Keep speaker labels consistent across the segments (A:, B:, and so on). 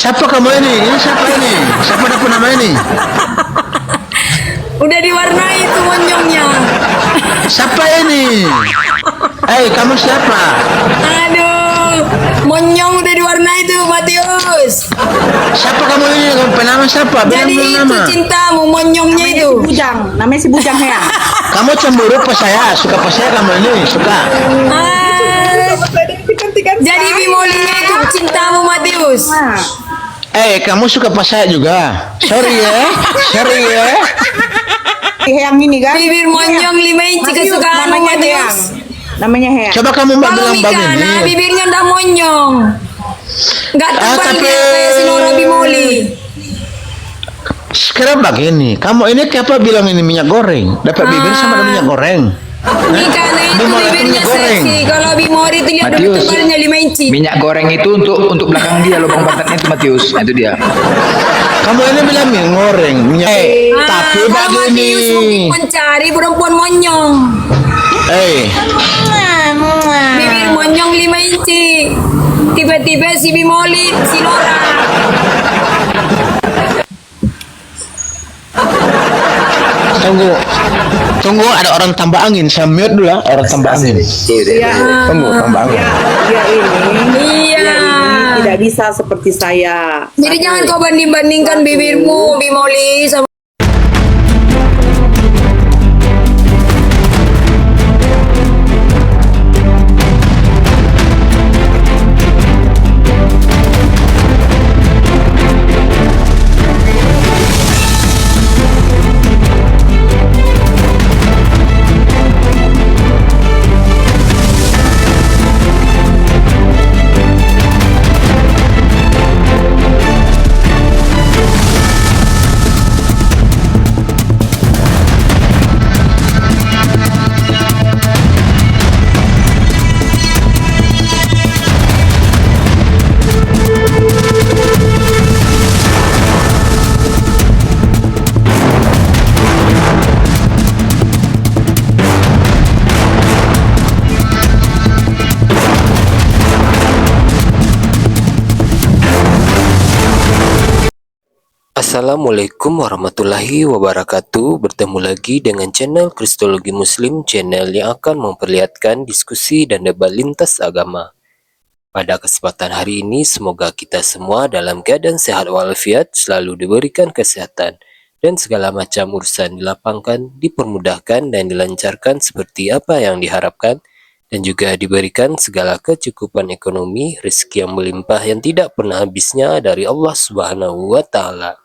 A: Siapa kamu ini? Ini siapa ini? Siapa dapat nama ini?
B: Udah diwarnai tuh monyongnya.
A: Siapa ini? Kamu siapa?
B: Aduh, monyong udah diwarnai tuh Matius.
A: Siapa kamu ini? Kamu penama siapa? Bilang
B: Jadi
A: dulu
B: itu
A: nama.
B: cintamu monyongnya itu.
C: Namanya si Bujang ya.
A: Kamu cemburu pas saya? Suka pas saya kamu ini? Suka?
B: Ah, jadi bimolinya itu cintamu Matius.
A: Kamu suka pas saya juga? Sorry ya. Sorry ya.
C: Yang ini kan.
B: Bibir monyong 5 inci kesukaanmu Matius.
C: Namanya Heyang.
A: Coba kamu mbak
B: Kalau
A: bilang bang
B: Mika,
A: ini.
B: nah bibirnya ndak monyong. Nggak tebal
A: tapi-
B: dia kayak si Nora Bimoli.
A: Sekarang begini, kamu ini siapa bilang ini minyak goreng? Dapat bibir sama ada minyak goreng.
B: Mika nah itu
A: Bimoli itu
B: bibirnya
A: minyak goreng.
B: seksi. Kalau Bimoli itu lihat dulu
D: Matius,
B: tebalnya 5 inci.
D: minyak goreng itu untuk belakang dia, lubang pantatnya itu Matius. Nah, itu dia.
A: Kamu ini bilang minyak goreng, minyak. Tapi
B: Kalau Matius
A: begini.
B: mungkin mencari perempuan monyong. Bibir monyong 5 inci. Tiba-tiba si Bimoli, si Nora.
A: Tunggu, ada orang tambah angin. Saya mute dulu lah, orang tambah angin. Tunggu, tambah angin.
C: Dia ini
B: Iya.
C: tidak bisa seperti saya.
B: Jadi jangan kau banding-bandingkan bibirmu Bimoli sama
E: Assalamualaikum warahmatullahi wabarakatuh. Bertemu lagi dengan channel Kristologi Muslim, channel yang akan memperlihatkan diskusi dan debat lintas agama. Pada kesempatan hari ini, semoga kita semua dalam keadaan sehat walafiat, selalu diberikan kesehatan, dan segala macam urusan dilapangkan, dipermudahkan, dan dilancarkan seperti apa yang diharapkan, dan juga diberikan segala kecukupan ekonomi, rezeki yang melimpah yang tidak pernah habisnya dari Allah Subhanahu wa Ta'ala.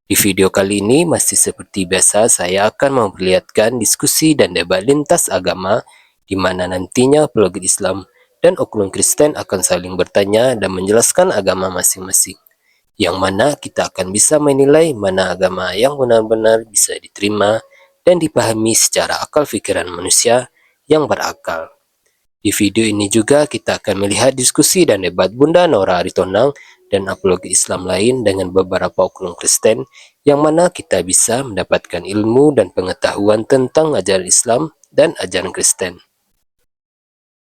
E: Di video kali ini masih seperti biasa, saya akan memperlihatkan diskusi dan debat lintas agama di mana nantinya apologet Islam dan oknum Kristen akan saling bertanya dan menjelaskan agama masing-masing. Yang mana kita akan bisa menilai mana agama yang benar-benar bisa diterima dan dipahami secara akal pikiran manusia yang berakal. Di video ini juga kita akan melihat diskusi dan debat Bunda Nora Aritonang dan apologet Islam lain dengan beberapa oknum Kristen, yang mana kita bisa mendapatkan ilmu dan pengetahuan tentang ajaran Islam dan ajaran Kristen.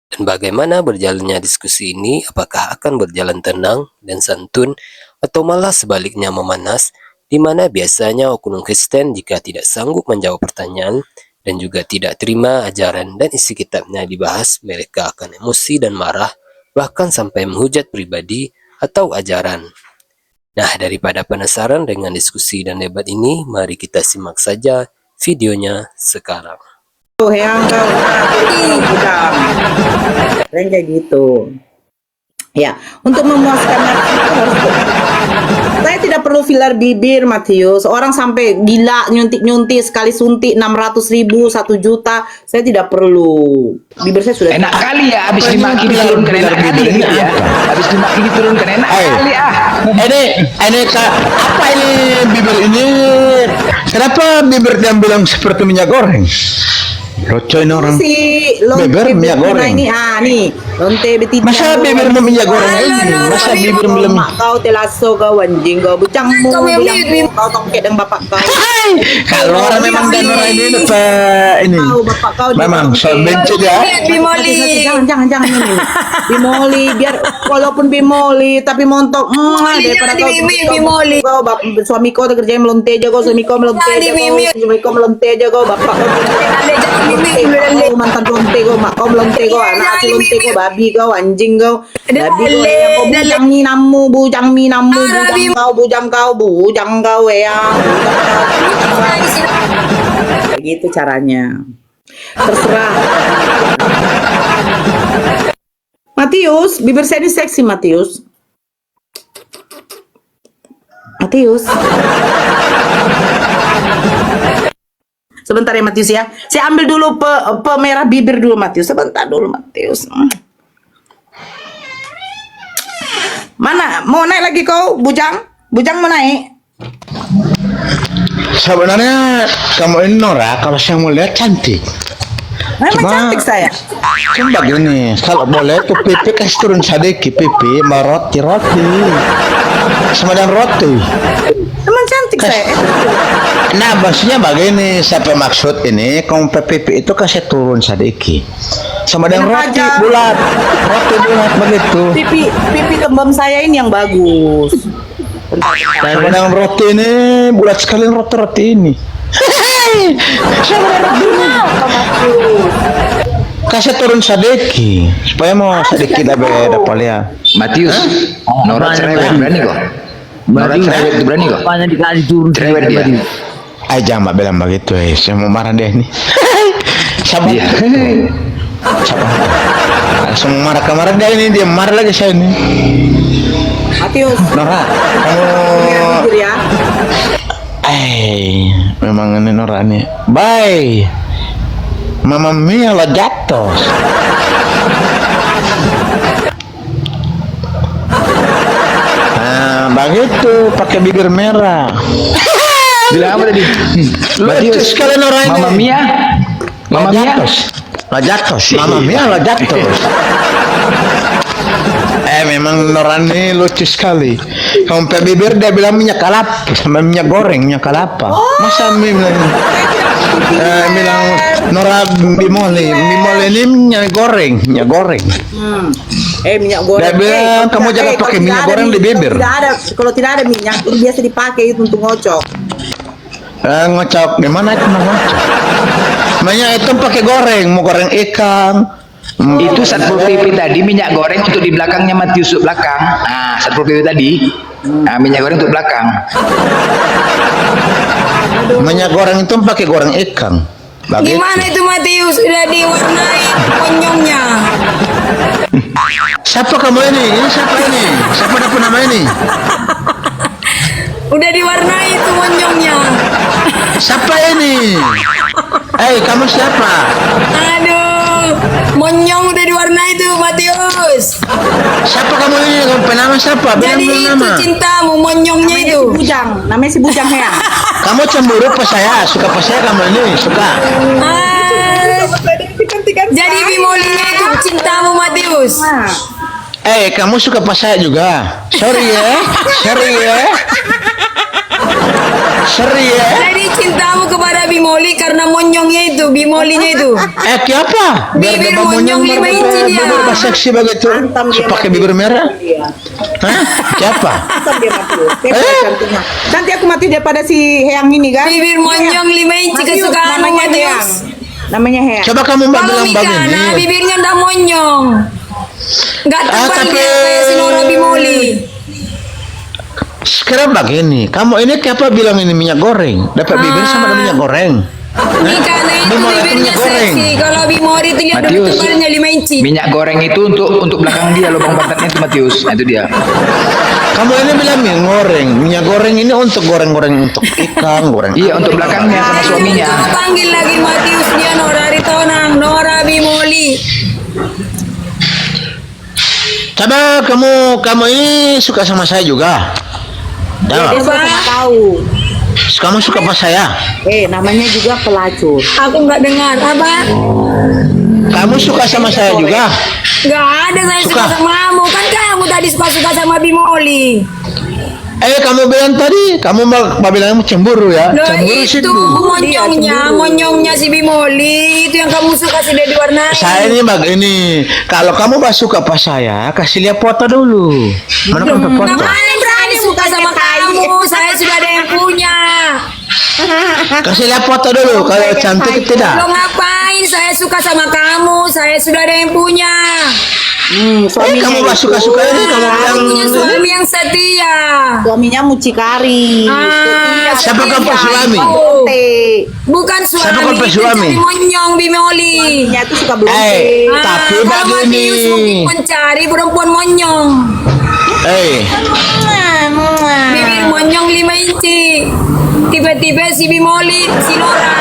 E: Dan bagaimana berjalannya diskusi ini, apakah akan berjalan tenang dan santun, atau malah sebaliknya memanas, di mana biasanya oknum Kristen jika tidak sanggup menjawab pertanyaan, dan juga tidak terima ajaran dan isi kitabnya dibahas, mereka akan emosi dan marah, bahkan sampai menghujat pribadi atau ajaran. Nah, daripada penasaran dengan diskusi dan debat ini, mari kita simak saja videonya sekarang.
C: Heyang kau. Bujang. Dan kayak gitu. Ya, untuk memuaskan hati itu harus saya tidak perlu filler bibir, Matius. Orang sampai gila nyuntik-nyuntik sekali suntik 600.000, 1 juta. Saya tidak perlu. Bibir saya sudah
D: Enak kali ya, habis dimaki diturunkan enak kali ya. Habis dimaki diturunkan enak kali ah.
A: Ini apa ini bibir ini? Kenapa bibir dia bilang seperti minyak goreng? Rocoy ini orang.
C: Si lonte
A: Beber minyak
C: betina
A: goreng.
C: ini nih lonte betina.
A: Masa bibir minyak goreng ini? Masa bibir belum?
C: Mak kau telaso kau anjing kau bucangmu
B: Kau yang mirip.
C: kau tongket dengan bapak kau.
A: Kalau orang memang dan orang ini ini.
C: Kau bapak kau
A: Memang
C: dia
A: soal benci dia.
B: Bimoli.
C: Jangan ini. Bimoli biar walaupun bimoli tapi montok daripada kau
B: Bimoli.
C: kau suami kau kerja melonte aja kau suami kau melonte aja kau suami kau melonte aja kau bapak kau kau mantan lonte kau mak kau melonte kau anak si lonte kau babi kau anjing kau babi kau yang kau bujang minamu bujang kau ya gitu caranya terserah. Matius, bibir saya ini seksi Matius. Sebentar ya Matius ya. Saya ambil dulu pemerah bibir dulu Matius. Sebentar dulu Matius. Mana? Mau naik lagi kau, Bujang? Bujang mau naik?
A: Sebenarnya kamu ini Nora, kalau saya mau lihat cantik.
C: Memang cantik saya.
A: Kan begini, kalau boleh tuh pipi kasih turun sedikit pipi, sama roti. Sama dengan roti.
C: Memang cantik saya.
A: Nah, maksudnya begini, siapa maksud ini, kalau pipi itu kasih turun sedikit. Sama dengan
C: Enak
A: roti
C: aja.
A: bulat. Roti bulat begitu.
C: Pipi kembang saya ini yang bagus.
A: Sama dengan roti ini bulat sekali roti ini. Sama dengan roti ini. Kasih turun sedikit supaya mau sedikit dapat ya.
D: Matius, Nora cerewet berani kok. Nora cerewet itu berani kok.
F: Apanya dikasih turun
D: Cerewet dia.
A: Jangan bilang begitu saya mau marah deh nih. Sabar.
D: Iya.
A: Sabar. Langsung marah kemarin dia marah lagi saya ini.
C: Matius,
A: Nora, kamu
C: jujur ya.
A: memang ini Nora nih. Bye. Mamma mia la jatuh. Nah, begitu pakai bibir merah.
D: Bilang apa tadi?
A: Matius sekali Nora ini.
D: Mama Mia. Mama Mia.
A: La jatuh. Mamma mia la jatuh. Memang Nora ini lucu sekali. Sampai bibir dia bilang minyak kelapa sama minyak goreng, minyak kelapa. Masa bilang bilang Nora bimoli ini minyak goreng.
C: Minyak goreng.
A: Dia bilang kamu jangan pakai minyak goreng di bibir.
C: Kalau tidak ada minyak itu biasa dipakai itu untuk ngocok.
A: Ngocok gimana itu ngocok? Banyak itu pakai goreng, mau goreng ikan.
D: Itu Satpol PP tadi minyak goreng untuk di belakangnya Matius untuk belakang. Nah, Satpol PP tadi. Nah, minyak goreng untuk belakang.
A: Minyak goreng itu pakai goreng ikan. Begitu.
B: Gimana itu Matius? Udah diwarnai konyongnya.
A: Siapa kamu ini? Ini siapa ini? Siapa dapat nama ini?
B: Udah diwarnai itu konyongnya.
A: Siapa ini? Kamu siapa?
B: Aduh, monyong udah diwarnai tuh Matius.
A: Siapa kamu ini? Kamu penama siapa? Bilang
B: Jadi
A: bilang
B: itu
A: nama.
B: cintamu monyongnya itu.
C: Namanya si Bujang ya.
A: Kamu cemburu pas saya, suka pas saya kamu ini, suka.
B: Jadi bimolinya itu cintamu Matius.
A: Kamu suka pas saya juga. Sorry ya.
B: Jadi cintamu kepada bimoli karena monyongnya itu, bimolinya itu.
A: Kenapa?
B: Bibir monyong 5 inci dia.
A: Bibir seksi begitu.
C: Antam dia
A: Pakai
C: Matius.
A: bibir merah.
C: Iya.
A: Hah? Siapa?
C: Antam dia Matius. Cantiknya. Cantik aku mati daripada si Heyang ini kan.
B: Bibir monyong 5 inci kesukaanmu
C: namanya Heyang.
B: Matius.
C: Namanya Heyang.
A: Coba kamu mbak
B: Kalau
A: bilang
B: Mika,
A: begini.
B: nah bibirnya ndak monyong. Nggak tebal
A: tapi-
B: dia kayak si Nora Bimoli.
A: Sekarang begini, kamu ini kenapa bilang ini minyak goreng? Dapat bibir sama dengan minyak goreng.
B: Mika, nah itu
A: Bimoli itu
B: bibirnya
A: minyak goreng.
B: seksi. Kalau Bimoli itu lihat
D: Matius.
B: tebalnya 5 inci.
D: Minyak goreng itu untuk belakang dia, lubang pantatnya itu Matius. Nah, itu dia.
A: Kamu ini bilang minyak goreng ini untuk goreng-goreng untuk ikan, goreng.
D: Iya, untuk belakangnya sama suaminya.
B: Coba panggil lagi Matius dia Nora Ritonang, Nora Bimoli.
A: Coba kamu ini suka sama saya juga.
C: Dia
A: Jawab.
C: suka sama kau.
A: Kamu suka pas saya?
C: Namanya juga pelacur.
B: Aku nggak dengar apa.
A: Kamu suka sama saya juga?
B: Nggak ada saya suka
A: Suka.
B: sama kamu. Kan kamu tadi suka sama Bimoli.
A: Kamu bilang tadi, kamu bilang cemburu ya?
B: Loh,
A: Cemburu
B: itu
A: situ.
B: monyongnya si Bimoli. Itu yang kamu suka sudah diwarnai.
A: Saya ini ini, kalau kamu gak suka pas saya, kasih lihat foto dulu. Mana kamu foto?
B: Mana berani suka sama kamu? Saya sudah ada yang punya.
A: Kasih lihat foto dulu, kalau cantik tidak.
B: Lo ngapain? Saya suka sama kamu. Saya sudah ada yang punya.
A: Kamu gak suka-suka ini, kamu
B: Aku
A: bilang
B: punya suami yang setia.
C: Suaminya mucikari.
A: Siapa kamu suami?
B: Bukan
A: Siapa
B: suami,
A: kau
B: itu
A: suami?
B: cari monyong Bimoli.
C: Suaminya itu suka belonte.
A: Tapi
B: Kalau Matius mungkin
A: begini.
B: mencari perempuan monyong. Bibir monyong 5 inci. Tiba-tiba si Bimoli, si Nora.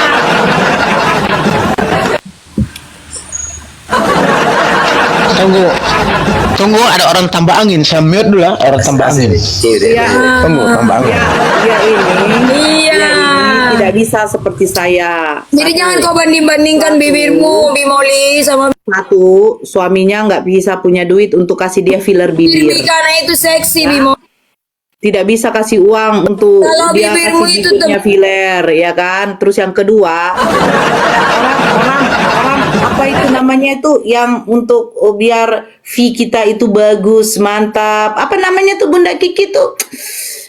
A: Tunggu, ada orang tambah angin. Saya mute dulu ya, orang tambah angin. Tunggu, tambah angin.
C: Dia ini
B: Iya.
C: tidak bisa seperti saya.
B: Jadi jangan kau banding-bandingkan bibirmu Bimoli sama
C: Satu, suaminya nggak bisa punya duit untuk kasih dia filler
B: bibir
C: bibir.
B: karena itu seksi Bimoli.
C: Tidak bisa kasih uang untuk
B: Kalau
C: dia
B: bibirmu
C: kasih
B: itu
C: bibirnya filler, ya kan? Terus yang kedua, orang apa itu namanya itu yang untuk biar V kita itu bagus, mantap. Apa namanya tuh Bunda Kiki tuh?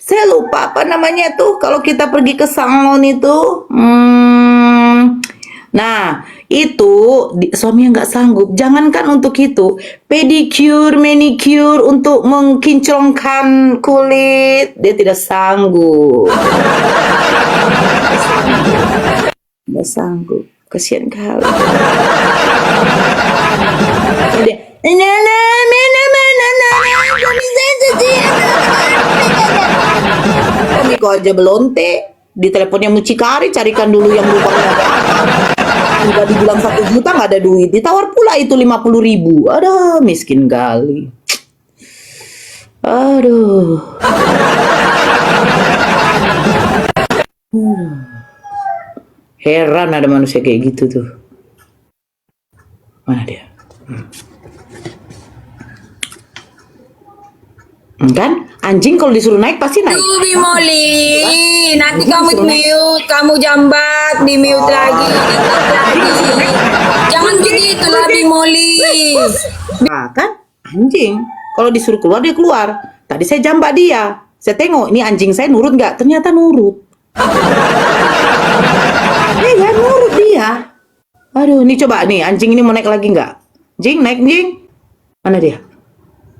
C: Saya lupa apa namanya tuh kalau kita pergi ke salon itu. Nah, itu suaminya nggak sanggup. Jangankan untuk itu, pedicure, manicure untuk mengkinclongkan kulit, dia tidak sanggup. Nggak sanggup. Kasihan kali. Kami kok aja belonte. Di teleponnya mucikari, carikan dulu yang lubangnya berapa. Udah dibilang 1 juta nggak ada duit, ditawar pula itu 50.000. Aduh, miskin kali. Aduh. Heran ada manusia kayak gitu tuh. Mana dia? Kan anjing kalau disuruh naik pasti naik.
B: Tuh Bimoli, nanti kamu mute, kamu jambat, di mute lagi, di mute lagi. Jangan begitu lah Bimoli.
C: Nah kan anjing kalau disuruh keluar dia keluar. Tadi saya jambak dia. Saya tengok ini anjing saya nurut nggak? Ternyata nurut. Iya nurut dia. Aduh ini coba nih anjing ini mau naik lagi nggak? Jing naik jing. Mana dia?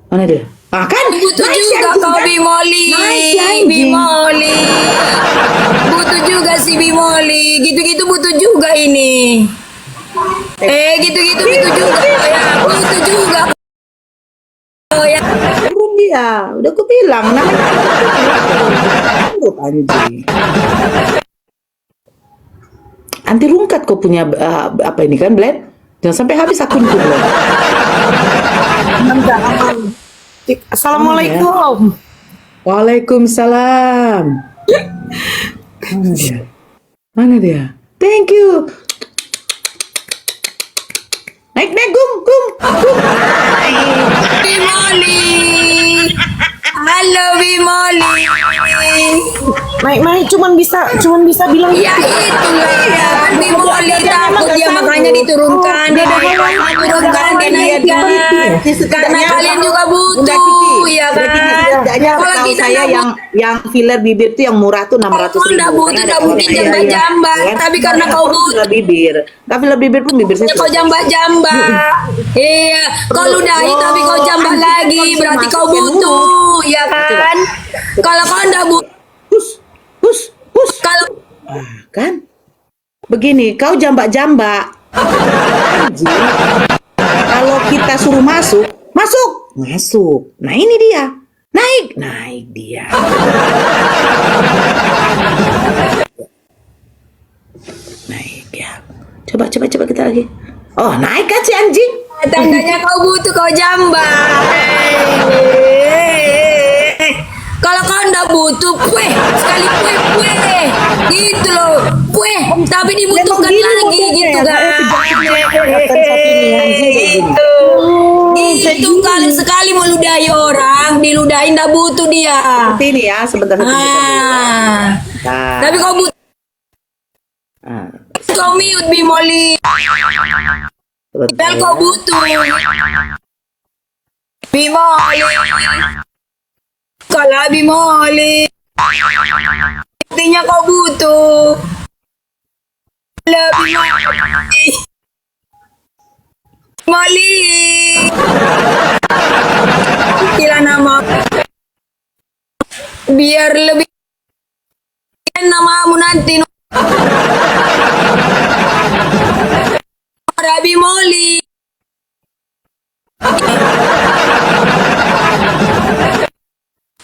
C: Mana dia? Ah kan?
B: Butuh
C: naik si
B: juga
C: anjing,
B: kau
C: kan?
B: Bimoli,
C: Naik si anjing.
B: Bimoli. Butuh juga si Bimoli, gitu-gitu butuh juga ini. Gitu-gitu butuh juga. Ya, butuh juga. Oh ya.
C: Turun dia. Udah aku bilang namanya nurut anjing. Anti rungkat kau punya apa ini kan Blend? Jangan sampai habis akunku Blend.
F: Assalamualaikum.
C: Waalaikumsalam. Mana dia? Mana dia? Thank you. Naik gum.
B: Bimoli. Halo Bimoli.
F: Naik cuman bisa bilang
B: Ya itulah ya. Bimoli takut dia makanya diturunkan. Dia turunkan dia naikkan. Karena kalian juga butuh, ya kan?
C: Setidaknya
B: Kalau
C: tahu
B: kita
C: saya
B: nggak
C: yang filler bibir tuh yang murah tuh 600.000.
B: Nggak butuh, nggak mungkin jambak-jambak. Tapi karena kau butuh.
C: Filler bibir. Nggak filler bibir pun bibir saya.
B: Ya, kau jambak-jambak. Iya, kau ludahi tapi kau jambak lagi, berarti kau butuh, ya kan? Kalau kau enggak butuh,
C: Pus.
B: kalau
C: Kan? Begini, kau jambak-jambak. Anjing. Kalau kita suruh masuk. Nah ini dia. Naik dia. Naik ya. Coba kita lagi. Oh, naik kan si anjing?
B: tandanya kau butuh kau jambak. Kalau kau enggak butuh kue sekali kue gitu loh kue tapi dibutuhkan lagi gitu kan itu kalau sekali meludahi orang diludahin dah butuh dia
C: Seperti ini ya, sebentar saya tunjukkan dulu. Nah,
B: tapi kau butuh
C: nah,
B: kau mute Bimoli
C: sebentar
B: dan
C: ya.
B: kau butuh Bimoli kalau Bimoli artinya kau butuh lebih Moli kira nama biar lebih namamu nanti Rabi Moli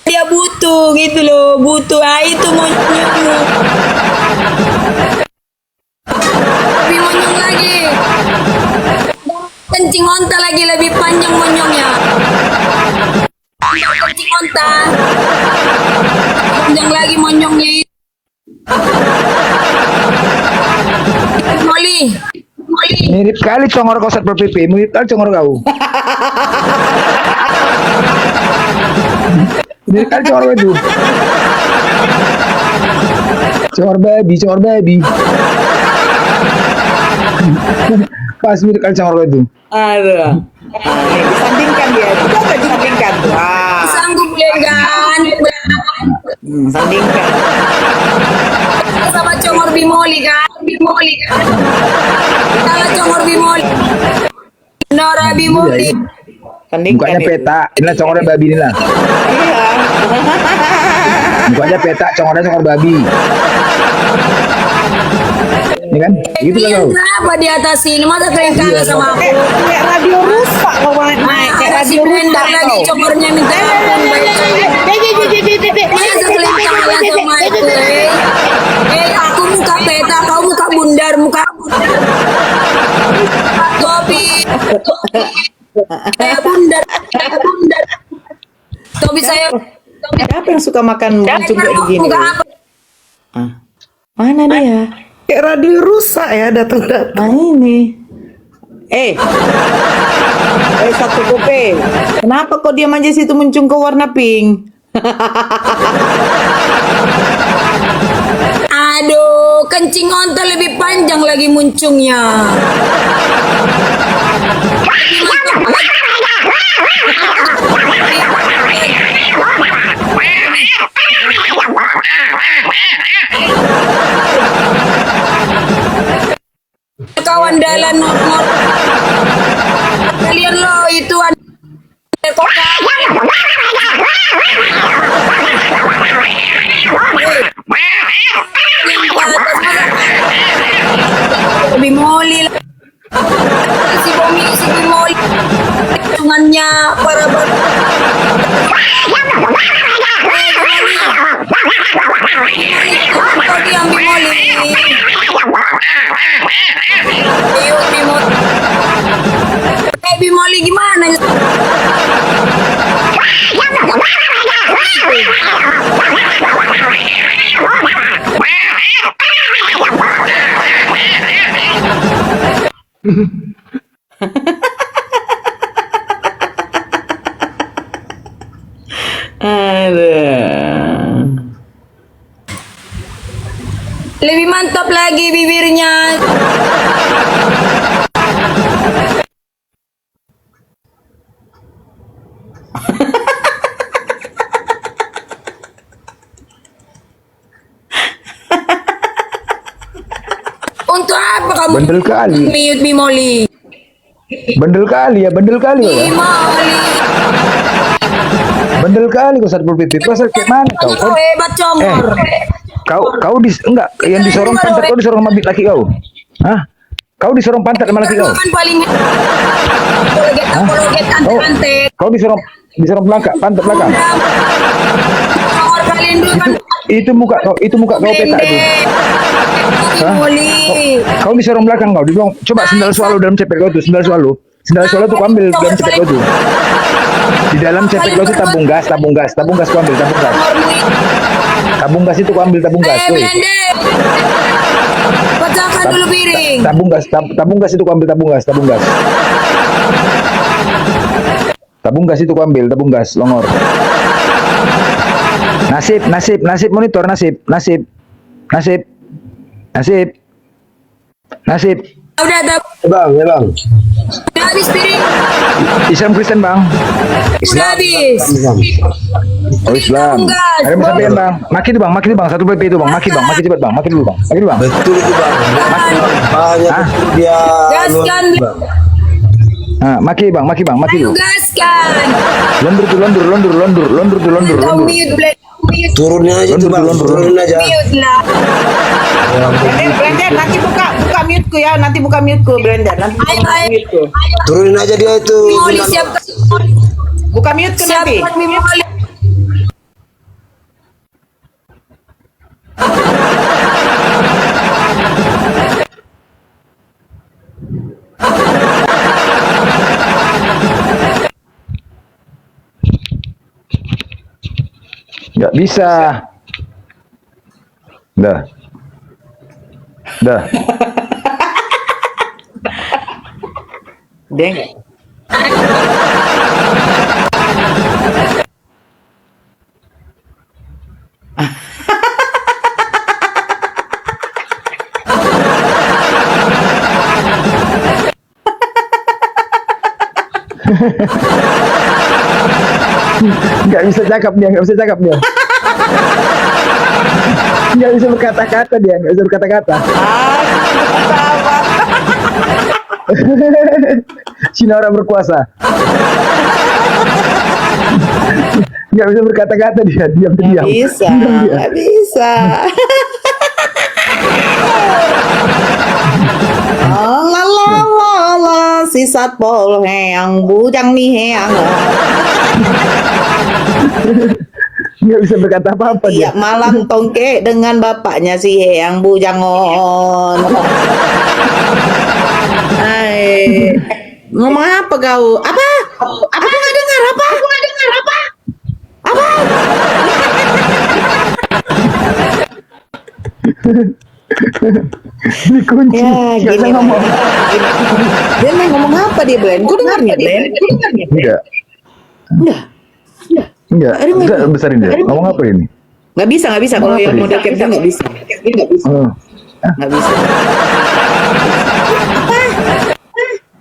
B: dia butuh gitu loh butuh itu monyongmu lebih monyong lagi kencing onta lagi lebih panjang monyongnya kencing onta panjang lagi monyongnya itu Moli
D: Mirip kali congor kau Satpol PP, mirip kali congor kau. Mirip kali congor itu. Congor babi. Pas mirip kali congor itu.
C: Aduh. Nah, nih, disandingkan dia. Coba disandingkan. Wah.
B: sanggup lengan
C: Sandingkan.
B: sama congor Bimoli kan sama congor Bimoli Nora Bimoli
C: Sandingkan.
D: Mukanya
C: itu.
D: peta, inilah congornya babi inilah.
C: Iya.
D: Mukanya peta, congornya congor babi. Ini kan? Gitu kan kau.
B: kenapa di atas ini masa kalian kalah sama aku
C: Kayak radio rusak kau naik. Kayak
B: ada si
C: radio
B: Brenda
C: rusak
B: lagi
C: kau.
B: congornya minta ampun masa kalian kalah sama aku aku muka peta kau muka bundar Tobi saya bundar Tobi saya
C: Siapa yang suka makan muncung kayak begini?
B: muka apa
C: Ah. Mana dia?
F: Kayak radio rusak ya datang-datang.
C: Nah ini. Satu kopi. Kenapa kok diam aja situ muncung ke warna pink?
B: aduh kencing onta lebih panjang lagi muncungnya kawan dalan not kalian lo itu ada koka Bimoli si Bimoli tungannya para Bimoli gimana?
C: Aduh.
B: Lebih mantap lagi bibirnya. Untuk apa kamu
D: Bandel kali.
B: mute Bimoli?
D: Bandel kali ya.
B: Bimoli.
D: Bandel kali kau Satpol PP. Pasal kayak mana kau?
B: Kau hebat comor.
D: Kau enggak yang disorong pantat kau disorong sama laki kau. Hah? Kau disorong pantat sama laki kau.
B: Kan paling apologet antek-antek.
D: Kau disorong belakang, pantat belakang.
B: Comor kalian dulu kan
D: Itu muka kau peta itu.
B: Bimoli.
D: Kau disorong belakang kau. Dibilang coba sendal swallow dalam cepet kau tuh, sendal swallow. Sendal swallow tuh kau ambil dalam cepet kau tuh. Di dalam cepet kau tuh tabung gas kau ambil tabung gas.
B: Comormu
D: Tabung gas itu kau ambil tabung gas. Woi.
B: Belanda. Pecahkan dulu piring.
D: Tabung gas itu kau ambil tabung gas. Tabung gas itu kau ambil tabung gas longor. Nasib monitor nasib.
B: Udah ada.
G: Bang, ya bang.
B: Udah habis piring.
D: Islam Kristen bang.
B: Udah habis.
D: Oh Islam.
B: Tabung gas.
D: Ada sampean bang. Maki itu bang. Satu PP itu bang. Maki cepat bang. Maki dulu bang.
G: Betul itu bang. Banyak
D: Hah?
G: betul dia.
B: Gaskan.
G: Bang.
D: Ah, maki
B: Ayo
D: dulu.
B: gaskan.
D: Londur
B: Kau mute, Blend.
G: Turunin aja tuh bang. Turunin aja.
B: Mute lah.
C: Blender, nanti buka mute-ku ya. Nanti buka mute-ku, Blender. Nanti buka
B: Ayo.
C: mute-ku.
G: Turunin aja dia itu.
B: Mimoli siapkan.
C: Buka mute-ku nanti.
B: Siapkan Mimoli.
D: Nggak bisa. Dah.
C: Dia enggak.
D: Nggak bisa cakap dia. Nggak bisa berkata-kata dia. Cina orang berkuasa. Nggak bisa berkata-kata dia. Diam.
C: Nggak bisa. La si satpol heang bujang nih heang.
D: Nggak bisa berkata apa-apa dia.
C: Tiap malam tongke dengan bapaknya si heang bujangon. Hai. Ngomong apa kau? Apa? Apa nggak dengar? Apa?
D: Dikunci.
C: Ya,
D: Nggak bisa
C: gini.
D: ngomong.
C: Dia mau ngomong apa dia, Blen? Kau dengarnya, Blen?
D: Enggak. Enggak besarin dia. Ngomong apa ini?
C: Nggak bisa. Kalau yang model kayak dia nggak bisa.
D: Oh.
C: Nggak bisa.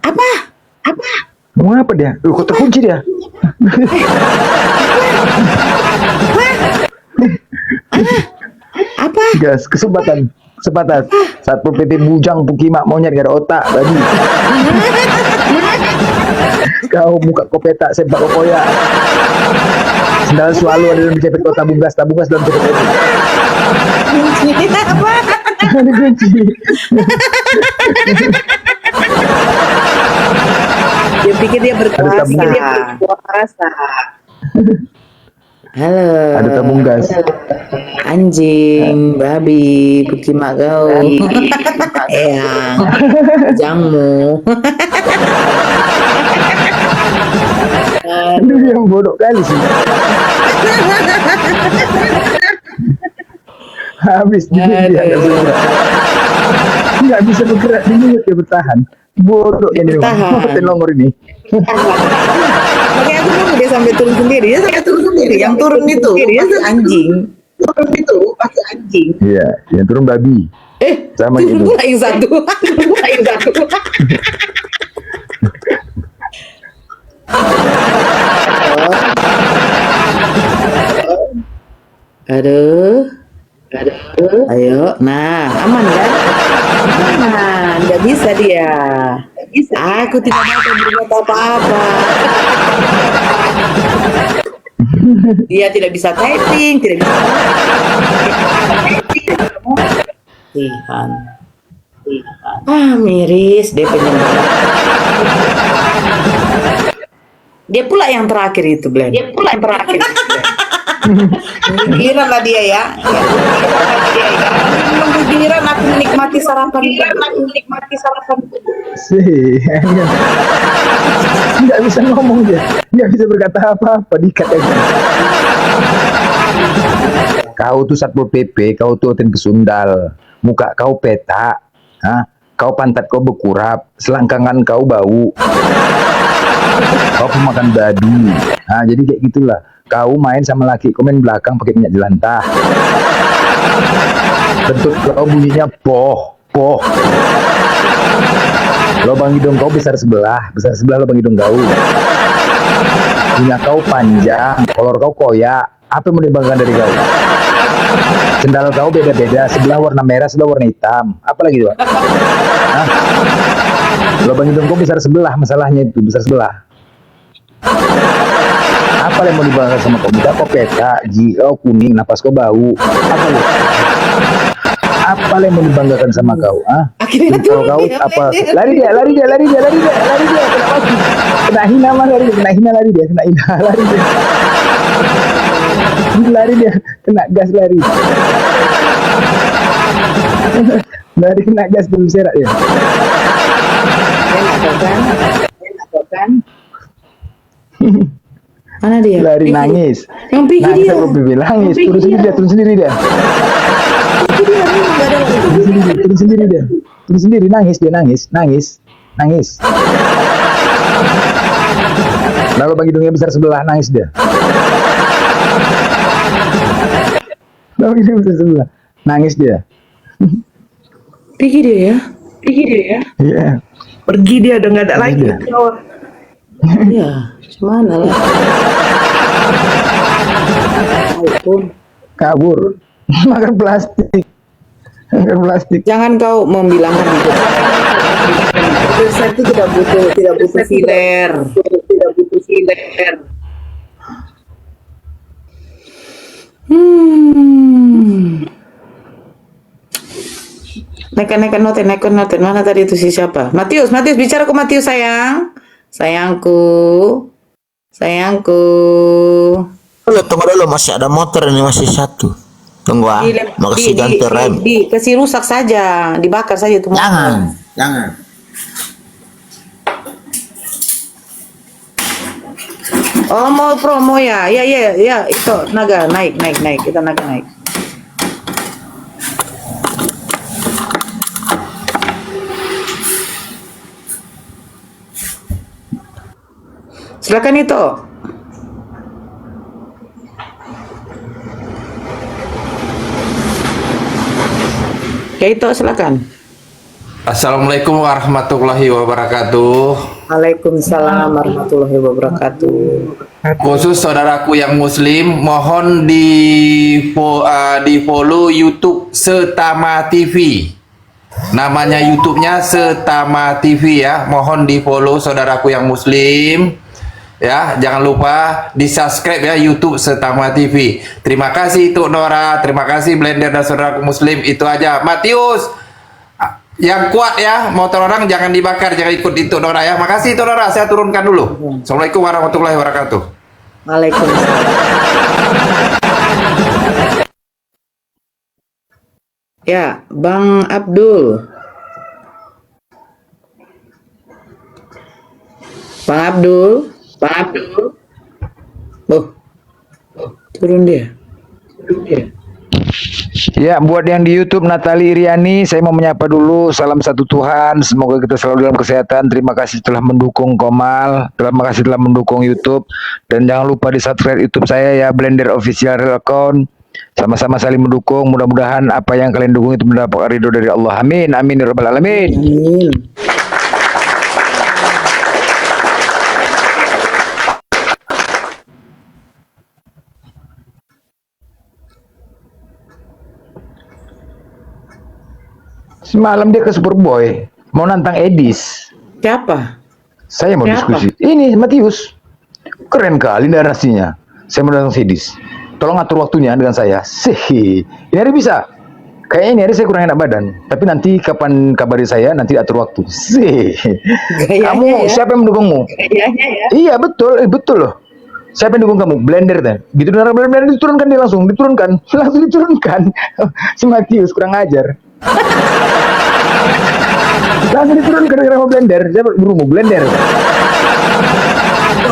C: Apa?
D: Ngomong apa dia? Kok terkunci dia?
C: Apa?
D: Gas, kesempatan. Saat PP bujang pukimak monyet gak ada otak tadi. Kau buka kopeta sepak kokoya. Sendal selalu ada dalam cepet kau tabung gas dalam cepet itu.
C: Apa?
D: Ada kunci.
C: Dia pikir dia berkuasa. Halo.
D: Ada tabung gas.
C: Anjing, babi, pukimak kau. Eyang, jamu.
D: Aduh, yang bodoh kali sih. Habis di dia nggak bisa bergerak di mulut dia bertahan. Bodoh ini
C: Bertahan.
D: nomor ini.
C: Makanya aku nunggu dia sampai turun sendiri. Yang turun itu pasti anjing.
D: Iya, yang turun babi. Sama
C: turun
D: gitu.
C: pula yang satu. Aduh. Ayo, nah aman kan? Aman, nggak bisa dia. Aku tidak mau berbuat apa-apa. Dia tidak bisa typing, tidak bisa. Tuhan. Miris dia penyembah. Dia pula yang terakhir itu, Blen. Giliran lah dia ya. Giliran aku menikmati sarapan.
D: Sih, nggak bisa ngomong dia, nggak bisa berkata apa-apa, dikat aja. Kau tuh Satpol PP, kau tuh Oten Kesundal. Muka kau peta, kau pantat kau berkurap, selangkangan kau bau. Kau pemakan babi. Jadi kayak gitulah. Kau main sama laki, kau main belakang pakai minyak jelantah. Bentuk kau bunyinya poh, poh. Lubang hidung kau besar sebelah lubang hidung kau. Punya kau panjang, kolor kau koyak. Apa yang mau dibanggakan dari kau? Sendal kau beda-beda, sebelah warna merah, sebelah warna hitam. Apa lagi tuh, Pak? Lubang hidung kau besar sebelah, masalahnya itu besar sebelah. Apa yang mau dibanggakan sama kau? Muka kau peta, gigi kau kuning, napas kau bau. Apa lu? Apa yang mau dibanggakan sama kau? Kalau kau apa? Lari dia, kena mati. Kena hina mah lari dia. Lari dia, kena gas lari. Lari kena gas belum serak dia.
C: Enak kan? Mana dia?
D: Lari nangis.
C: Yang pergi
D: Nangis
C: dia.
D: aku bibi nangis. Turun sendiri dia. Turun sendiri nangis. Lalu bagi hidungnya besar sebelah nangis dia. Lalu hidungnya besar sebelah nangis dia.
C: Pergi dia ya.
D: Iya.
F: Pergi dia udah nggak ada lagi.
C: Iya, mana lah.
D: Kabur. Makan plastik.
C: Jangan kau membilangkan itu. Besar itu tidak butuh filler. Nekan noten. Mana tadi itu si siapa? Matius, bicara ke Matius sayang. Sayangku.
G: Tunggu dulu, masih ada motor ini, masih satu. Tunggu makasih ganti rem.
C: Kasih rusak saja, dibakar saja tuh.
G: Jangan.
C: Oh mau promo ya, itu naga naik, kita naga naik. Silakan itu. Ya itu silakan.
H: Assalamualaikum warahmatullahi wabarakatuh.
C: Waalaikumsalam warahmatullahi wabarakatuh.
H: Khusus saudaraku yang muslim, mohon di follow YouTube Setama TV. Namanya YouTube-nya Setama TV ya. Mohon di follow saudaraku yang muslim. Ya, jangan lupa di subscribe ya YouTube Setama TV. Terima kasih Tuk Nora, terima kasih Blender dan saudaraku muslim. Itu aja. Matius, yang kuat ya, motor orang jangan dibakar, jangan ikut itu Nora ya. Makasih itu Nora, saya turunkan dulu. Assalamualaikum warahmatullahi wabarakatuh.
C: Waalaikumsalam. Ya, Bang Abdul. Oh, turun dia.
D: Ya, buat yang di YouTube Natali Iriani, saya mau menyapa dulu. Salam satu Tuhan, semoga kita selalu dalam kesehatan. Terima kasih telah mendukung Komal, terima kasih telah mendukung YouTube, dan jangan lupa di subscribe YouTube saya ya, Blender Official Real Account. Sama-sama saling mendukung. Mudah-mudahan apa yang kalian dukung itu mendapat ridho dari Allah. Amin, amin ya rabbal alamin.
C: Amin.
D: Semalam dia ke Superboy, mau nantang Edis.
C: Siapa?
D: Saya mau
C: Siapa?
D: diskusi. Ini Matius, keren kali narasinya. Saya mau nantang Edis. Tolong atur waktunya dengan saya. Sih, ini hari bisa. Kayaknya ini hari saya kurang enak badan. Tapi nanti kapan kabari saya, nanti atur waktu. Sih. Kamu
C: ya.
D: siapa yang mendukungmu?
C: Kayaknya ya.
D: Iya betul, betul loh. Siapa yang dukung kamu? Blender deh. Gitu Blender diturunkan dia langsung diturunkan. Si Matius kurang ajar. Langsung diturunkan ke nama Blender. Siapa berumu Blender?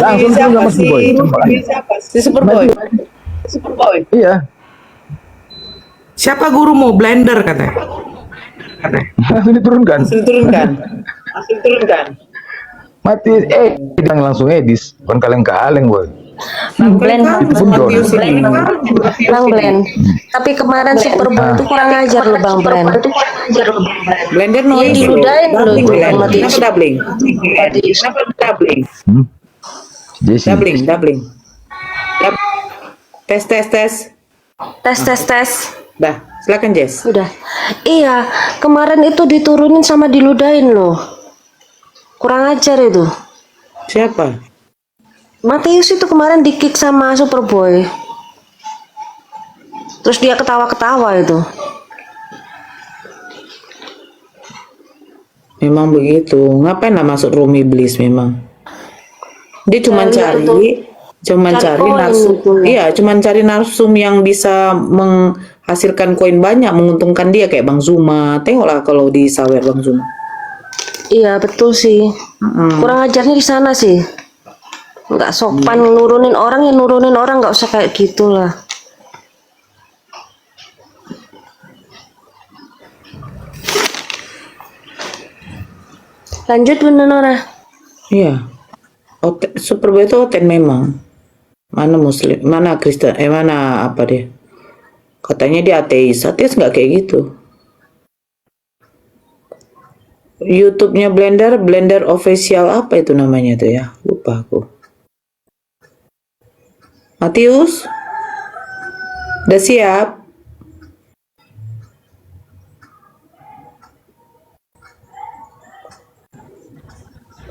D: Langsung turun sama Superboy.
C: Siapa? Si Superboy.
D: Iya.
F: Siapa gurumu? Blender katanya.
D: Langsung diturunkan.
C: Langsung turunkan.
D: Mati bilang langsung Edis, bukan kaleng-kaleng boy.
B: Blend,
D: Itu pun John.
B: Bang Blend. Tapi kemarin Superboy itu kurang ajar loh Bang Blend.
C: Blender
B: Dia
C: noise.
B: diludahin loh
C: Doubling,
B: itu
C: Blend.
B: sama
C: Kenapa doubling?
D: Jesse.
C: Doubling. Tes.
B: Tes.
C: Dah, silakan Jess.
B: Udah. Iya, kemarin itu diturunin sama diludahin loh. Kurang ajar itu.
C: Siapa?
B: Matius itu kemarin di-kick sama Superboy. Terus dia ketawa-ketawa itu.
C: Memang begitu. Ngapain lah masuk room iblis memang? Dia cuma
B: Cari
C: cari
B: koin
C: narsum.
B: gitu.
C: Iya, cuma cari narsum yang bisa menghasilkan koin banyak, menguntungkan dia kayak Bang Zuma. Tengoklah kalau di sawer Bang Zuma.
B: Iya betul sih. Kurang ajarnya di sana sih. Nggak sopan nurunin orang nggak usah kayak gitulah. Lanjut Bunda Nora.
C: Iya. Superboy itu oten memang. Mana Muslim, mana Kristen, mana apa dia? Katanya dia ateis nggak kayak gitu. YouTube-nya Blender official apa itu namanya tuh ya? Lupa aku. Matius, udah siap?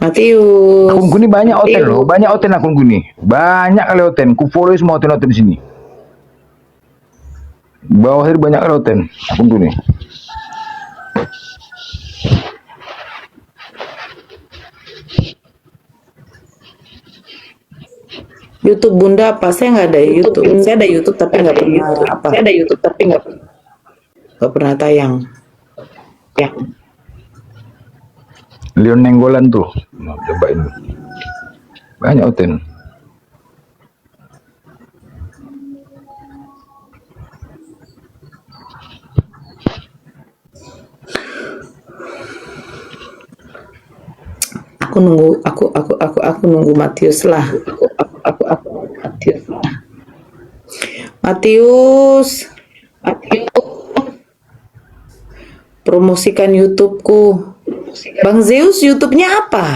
C: Matius.
D: Akun Guni banyak oten loh, banyak oten akun Guni. Banyak kali oten, ku follow semua oten-oten di sini. Bawah hari banyak kali oten akun Guni.
C: YouTube Bunda apa? Saya nggak ada YouTube. Saya ada YouTube tapi nggak pernah apa. Saya ada YouTube tapi nggak pernah tayang. Ya.
D: Leon Nenggolan tuh, nah, cobain. Banyak oten.
C: Aku nunggu Matius lah. Matius. Promosikan YouTubeku. Bang Zeus YouTube-nya apa?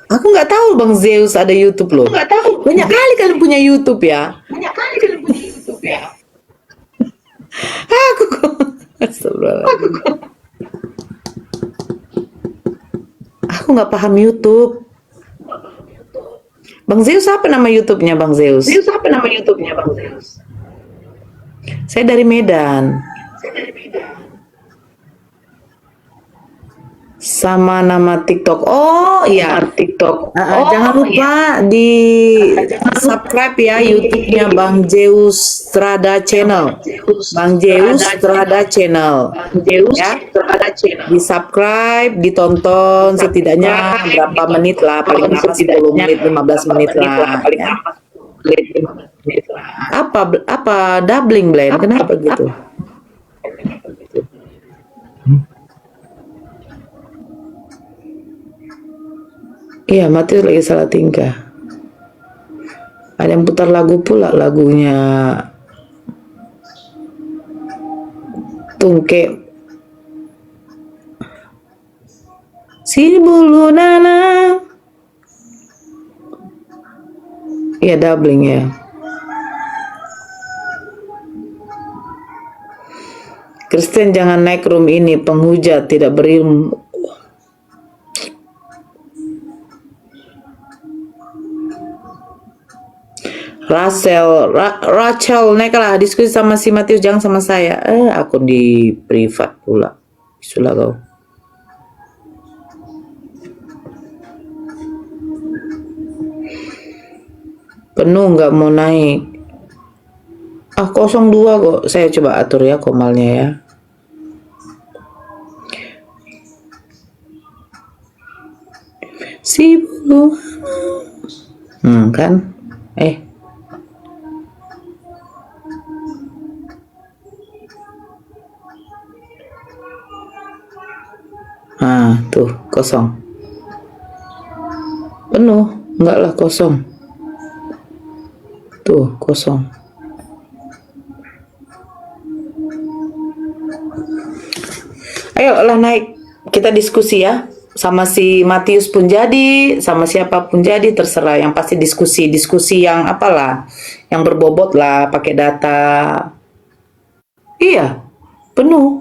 C: Aku nggak tahu Bang Zeus ada YouTube loh. Banyak kali kalian punya YouTube ya. Aku kok. Astagfirullahaladzim. Aku nggak paham YouTube. Bang Zeus apa nama YouTube-nya Bang Zeus? Saya dari Medan. Sama nama TikTok. Oh iya, TikTok. Jangan lupa di subscribe ya YouTube-nya Bang Zeus Strada Channel. Bang Zeus Strada Channel. Ya. Di subscribe, ditonton setidaknya berapa menit lah, paling lama 10 menit, 15 menit lah. Ya. Apa doubling Blend? Kenapa gitu? Iya, Matius lagi salah tingkah. Ada yang putar lagu pula, lagunya Tungke. Si bulu nana. Iya, doubling ya. Kristen jangan naik room ini, penghujat tidak berilmu. Rachel, naiklah diskusi sama si Matius, jangan sama saya. Akun di privat pula. Isulah kau. Penuh nggak mau naik. 02 kok. Saya coba atur ya komalnya ya. Si bulu. Kan? Tuh kosong. Penuh, enggak lah kosong. Tuh kosong. Ayo lah naik, kita diskusi ya. Sama si Matius pun jadi, sama siapapun jadi, terserah. Yang pasti diskusi yang apalah, yang berbobot lah, pakai data. Iya, penuh.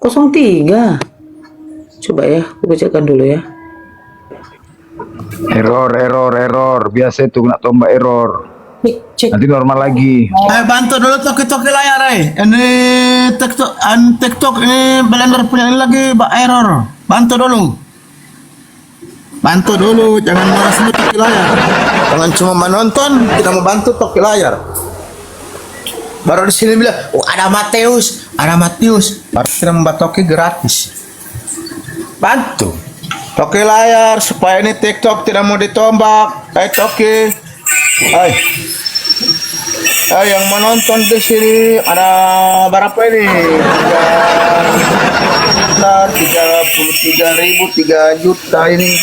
C: 03. Coba ya, aku bacakan dulu ya.
D: Error. Biasa itu kena tombak error. Nanti normal lagi.
G: Bantu dulu toki-toki layar, Ini TikTok ini blender punya ini lagi error. Bantu dulu, jangan marah semua toki layar. Jangan cuma menonton, tidak mau bantu toki layar. Baru di sini bilang, ada Matius. Baru kita membatoki gratis. Bantu toki layar supaya ini TikTok tidak mau ditombak. Toki. Yang menonton di sini ada berapa ini? 33.000, 3 juta ini.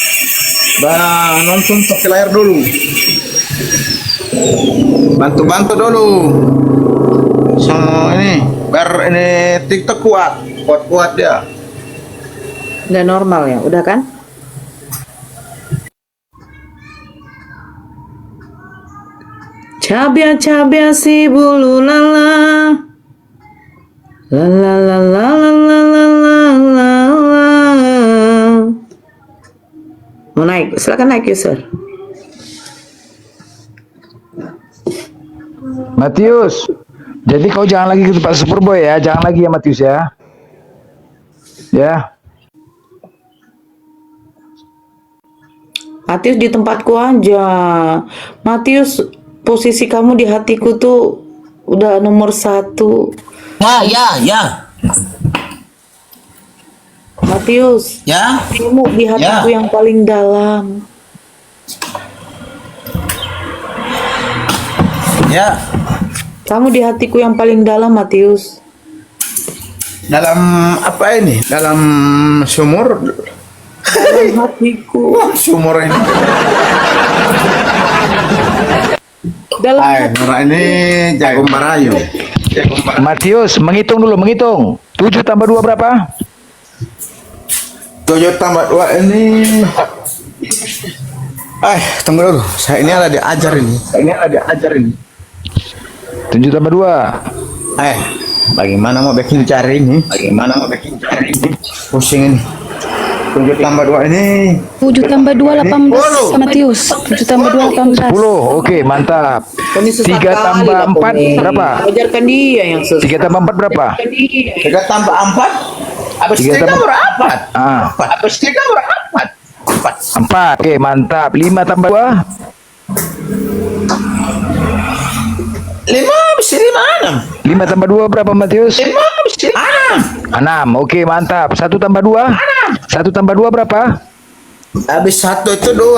G: Nonton toki layar dulu. Bantu dulu. Sama ini, biar ini TikTok kuat dia.
C: Udah normal ya, udah kan? Cabia si bulu lala. Mau naik, silakan naik user.
D: Matius, jadi kau jangan lagi ke tempat Superboy ya, jangan lagi ya Matius ya. Ya.
C: Matius di tempatku aja. Matius, posisi kamu di hatiku tuh udah nomor 1.
G: Ya.
C: Matius,
G: Ya.
C: kamu di hatiku yang paling dalam.
G: Ya.
C: Kamu di hatiku yang paling dalam, Matius.
A: Dalam apa ini? Dalam sumur.
C: Dalam hatiku.
A: Sumur ini.
C: Dalam
A: Nora ini jago merayu.
D: Matius, menghitung dulu, menghitung. 7 tambah 2 berapa?
A: 7 tambah 2 ini. Tunggu dulu. Saya ini ada diajar ini.
D: 7 tambah 2.
A: Bagaimana mau bikin cari ini? Pusing ini. 7 tambah 2 ini.
I: 7 tambah 2 18 Matius. 7 tambah 2 18.
D: 10. Oke, mantap. 3 tambah 4 berapa?
C: Ajarkan dia yang susah.
D: 3 tambah 4 berapa?
A: 3 tambah 4. Habis 3 berapa? Habis 3 berapa?
D: 4. Oke, mantap. 5 tambah 2.
A: 5 habis 5 6.
D: 5 tambah 2 berapa Matius?
A: 5 habis 6.
D: 6. Oke, mantap. 1 tambah 2. 1 tambah 2 berapa?
A: Habis 1 itu 2.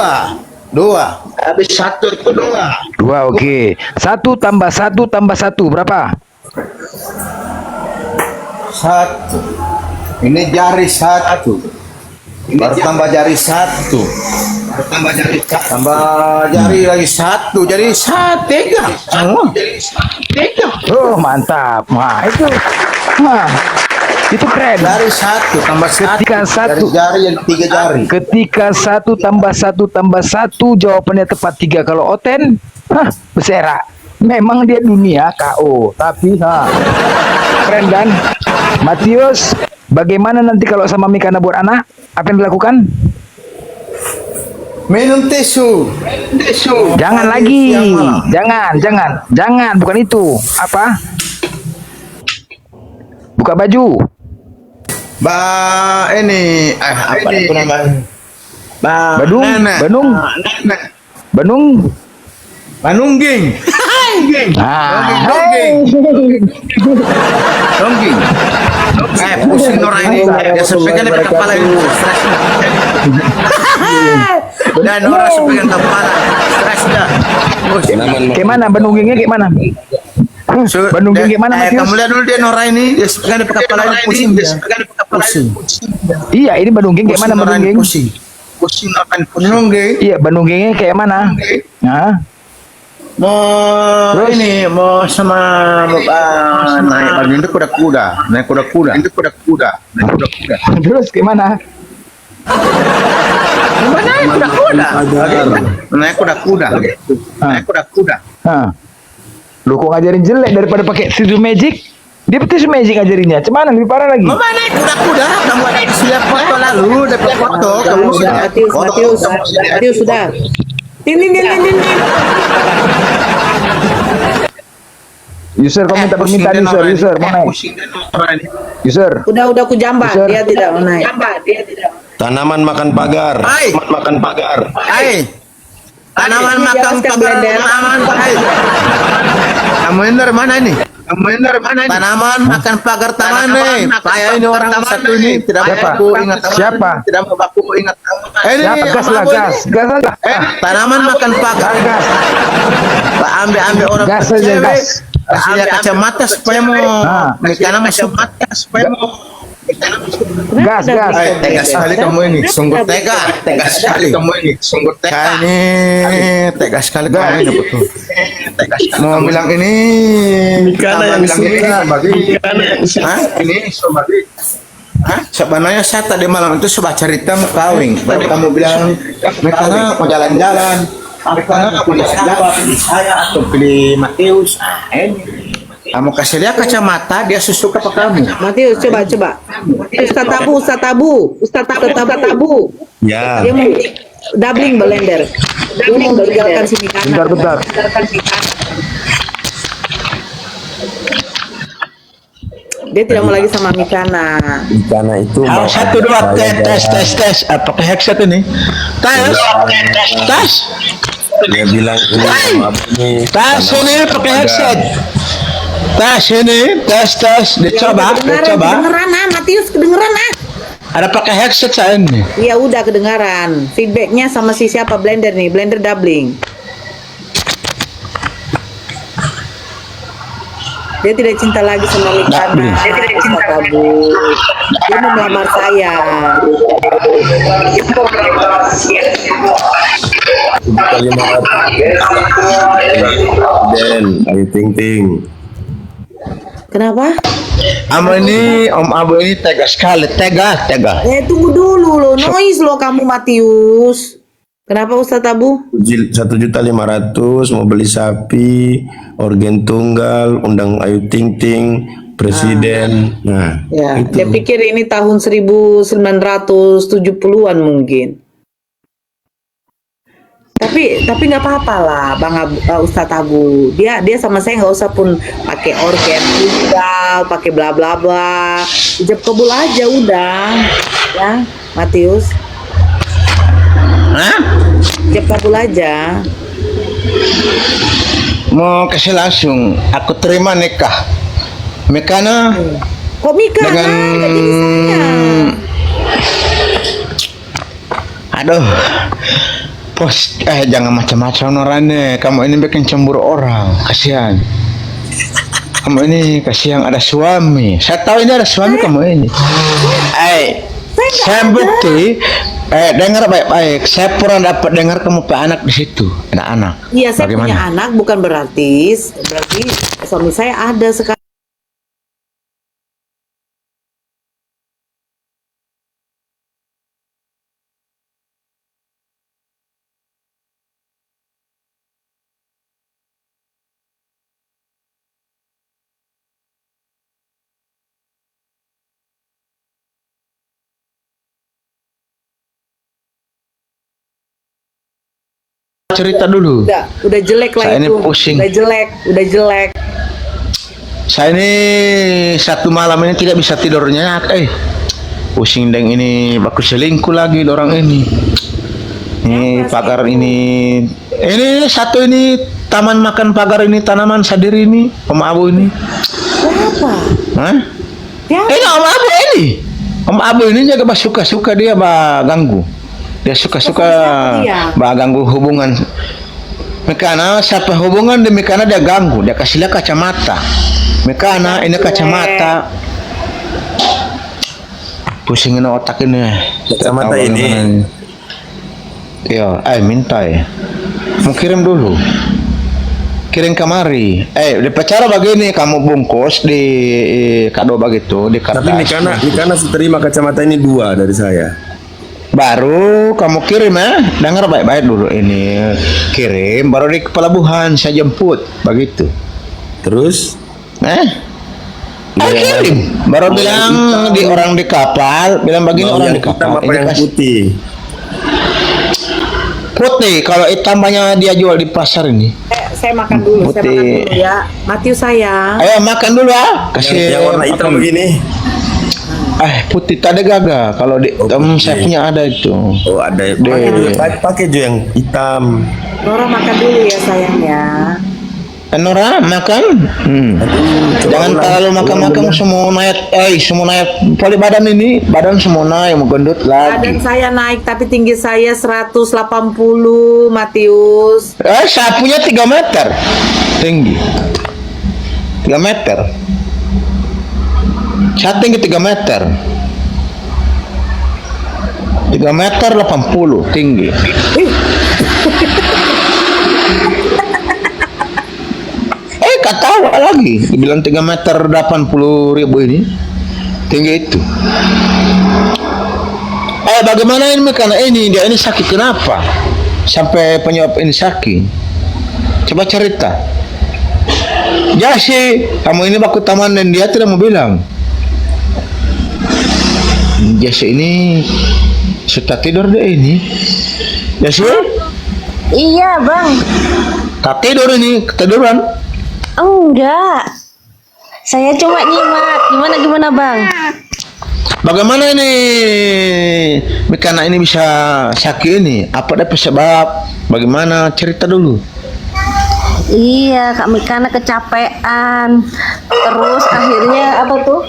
A: Habis 1 itu 2.
D: 2. Oke. 1 tambah 1 tambah 1 berapa?
A: 1. Ini jari 1. Baru tambah jari 1. Tambah jari lagi 1. Jadi 3.
D: Oh, mantap. Wah, itu. Wah. Itu keren.
A: Jari 1 tambah 1.
D: Ketika 1
A: jari yang 3 jari.
D: Ketika 1 tambah 1 tambah 1 jawabannya tepat 3. Kalau Oten, beserak. Memang dia dunia KO, tapi keren kan? Matius, bagaimana nanti kalau sama Mikana buat anak? Apa yang dilakukan?
A: Minum tisu.
D: Jangan lagi. Jangan, bukan itu. Apa? Buka baju.
A: Ini apa itu namanya? Banungging. Dongging. Pusing orang ini. Dia sepegang di kepala ini. Dan orang sepegang kepala. Stres dah.
D: Kayak mana? Benunggingnya kayak mana? Bandung Geng gimana Matius?
G: Kamu lihat dulu dia Nora ini, dia sekarang di kepala ini pusing dia. Pusing.
D: Iya, ini Bandung Geng kayak mana
G: Nora
D: Bandung
G: ini
D: Geng?
G: pusing. Pusing akan Bandung Geng.
D: Iya, Bandung Gengnya kayak mana? Nah,
G: Mau ini mau sama naik Bandung itu kuda-kuda, naik kuda-kuda. Itu kuda-kuda, naik kuda-kuda.
D: terus gimana?
G: Naik kuda-kuda. Naik kuda-kuda. Naik kuda-kuda.
D: Nah, lu kok ngajarin jelek daripada pakai tisu magic? Dia tisu magic ngajarinnya. Cuman lebih parah lagi.
G: Mama naik kuda-kuda, kamu ada di siap foto lalu, dapat foto, kamu
C: Sudah, Matius sudah. Tin.
D: User kau minta permintaan user mau naik. User.
C: Udah aku jambat,
D: User.
C: dia tidak mau naik.
J: Tanaman makan pagar.
G: Hai.
J: Tanaman makan pagar.
G: Hai. Tanaman
C: Ini
G: makan
C: jelaskan,
G: pagar.
C: Blender.
G: Tanaman hai. Kamu ini dari mana ini? Kamu ini dari mana ini? Tanaman makan pagar taman nih. Saya ini orang satu ini tidak
D: Siapa?
G: aku ingat taman.
D: Siapa?
G: Tidak aku ingat taman. Ini
D: Siapa? Gas lah, gas. Gas aja.
G: tanaman makan pagar.
D: Gas.
G: Pak ambil orang
D: Gas aja,
G: cewek.
D: gas.
G: Kasih dia kacamata supaya mau karena masuk mata supaya mau
D: Gas.
G: tega sekali kamu ini, sungguh tega sekali kamu ini, sungguh tega ini, tega sekali kamu ini betul. Mau bilang ini, Mikana yang suka, ini sebagai, sebenarnya saya tadi malam itu coba cerita mau kawin, baru kamu bilang Mikana mau jalan-jalan, Mikana mau jalan-jalan, saya atau pilih Matius, kamu kasih lihat kacamata dia suka apa kamu?
C: Matius coba. Ustaz Tabu.
J: Ya.
C: Dia mau doubling blender. Dia mau tinggalkan sini kanan.
D: Bentar.
C: Dia tidak mau lagi sama Mikana.
J: Karena itu
A: Satu dua tes. Apakah headset ini? Tes.
J: dia bilang ini sama ini
A: Tes ini pakai headset. Tes ini, tes. Dicoba.
C: Kedengeran Matius kedengeran
A: Ada pakai headset saya ini.
C: Ya udah kedengaran. Feedbacknya sama si siapa blender nih, blender doubling. Dia tidak cinta lagi sama Mikana. Dia tidak cinta Tabu. Dia mau melamar saya.
J: Dan Ayu Ting Ting.
C: Kenapa?
A: Om Abu ini tega sekali, tega.
C: Tunggu dulu loh, noise lo kamu Matius. Kenapa Ustaz Tabu?
J: 1.500.000 mau beli sapi, organ tunggal, undang Ayu Ting Ting, presiden. Nah,
C: Ya,
J: itu.
C: dia pikir ini tahun 1970-an mungkin. Tapi nggak apa-apa lah, Ustaz Tabu. Dia sama saya nggak usah pun pakai organ tunggal, pakai bla bla bla. Ijab kabul aja udah, ya Matius. Ijab kabul aja.
A: Mau kasih langsung, aku terima nikah. Mikana
C: Kok Mika?
A: dengan aduh jangan macam-macam orangnya. Kamu ini bikin cemburu orang, kasihan. Kamu ini kasihan ada suami. Saya tahu ini ada suami kamu ini. Saya bukti. Dengar baik-baik. Saya pernah dapat dengar kamu punya anak di situ, anak-anak.
C: Iya, saya
A: Bagaimana?
C: punya anak bukan berarti suami saya ada sekarang.
A: Cerita dulu.
C: Udah jelek lah
A: Saya ini
C: itu.
A: pusing.
C: Udah jelek.
A: Saya ini satu malam ini tidak bisa tidur nyenyak. Pusing deng ini, baku selingkuh lagi orang ini. Ini pagar ini. Ini satu ini taman makan pagar ini tanaman sendiri ini, Om Abu ini.
C: Kenapa?
A: Hah?
C: Ya,
A: Ini Om Abu ini. Om Abu ini juga suka-suka dia ganggu. Dia suka-suka
C: Dia?
A: ganggu hubungan Mekana siapa hubungan di Mekana dia ganggu, dia kasih lihat kacamata. Mekana ini kacamata. Pusingin otak ini.
J: Kacamata
A: Tahu
J: ini.
A: mana. Ya, minta ya. Mau kirim dulu. Kirim kemari. Di pacara begini kamu bungkus di kado begitu di kertas.
J: Tapi Mikana terima kacamata ini 2 dari saya.
A: Baru kamu kirim ya, dengar baik-baik dulu ini kirim, baru di pelabuhan saya jemput, begitu.
J: Terus?
A: Kirim, baru bilang di orang di kapal, bilang begini orang di kapal.
J: Apa yang putih?
A: Putih, kalau hitam banyak dia jual di pasar ini.
C: Saya makan dulu,
A: Putih.
C: saya makan dulu ya. Matius sayang.
A: Ayo makan dulu ya, kasih
J: Yang warna hitam
A: makan.
J: begini.
A: Putih tadi gagal. Kalau di saya punya ada itu.
J: Oh, ada. Pakai juga yang hitam.
C: Nora makan dulu ya sayang ya.
A: Nora makan. Jangan terlalu makan semua naik. Poli badan ini, badan semua naik, mau gendut
C: Badan
A: lagi.
C: saya naik tapi tinggi saya 180, Matius.
A: Saya punya 3 meter tinggi. 3 meter. Saya tinggi 3 meter. 3 meter 80 tinggi. Ketawa lagi. Dibilang 3 meter 80.000 ini. Tinggi itu. Bagaimana ini karena dia ini sakit kenapa? Sampai penyebab ini sakit. Coba cerita. Jasi, kamu ini baku taman dan dia tidak mau bilang. Jasi ini sudah tidur deh ini. Jasi?
B: Iya bang.
A: Tak tidur ini, ketiduran.
B: Enggak. Saya cuma nyimak. Gimana bang?
A: Bagaimana ini Mikana ini bisa sakit ini? Apa ada sebab? Bagaimana cerita dulu?
B: Iya, Kak Mikana kecapean. Terus akhirnya apa tuh?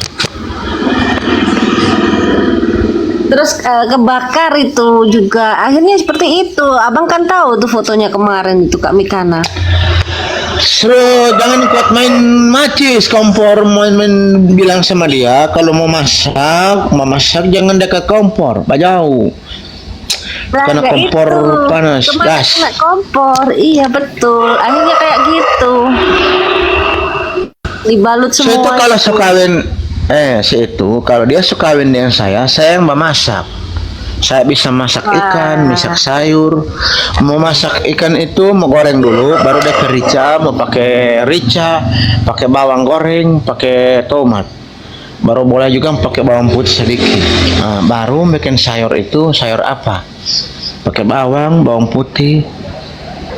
B: Terus kebakar itu juga. Akhirnya seperti itu. Abang kan tahu tuh fotonya kemarin itu Kak Mikana.
A: Jangan kuat main macis kompor, main bilang sama dia kalau mau masak jangan dekat kompor, jauh. Karena kompor panas, gas.
B: Kena kompor, iya betul. Akhirnya kayak gitu. Dibalut semua.
A: Saya itu kalau sekawin, kalau dia sekawin dengan saya yang memasak. Saya bisa masak ikan, masak sayur. Mau masak ikan itu mau goreng dulu, baru dia ke rica, mau pakai rica, pakai bawang goreng, pakai tomat. Baru boleh juga pakai bawang putih sedikit. Baru bikin sayur itu sayur apa? Pakai bawang putih.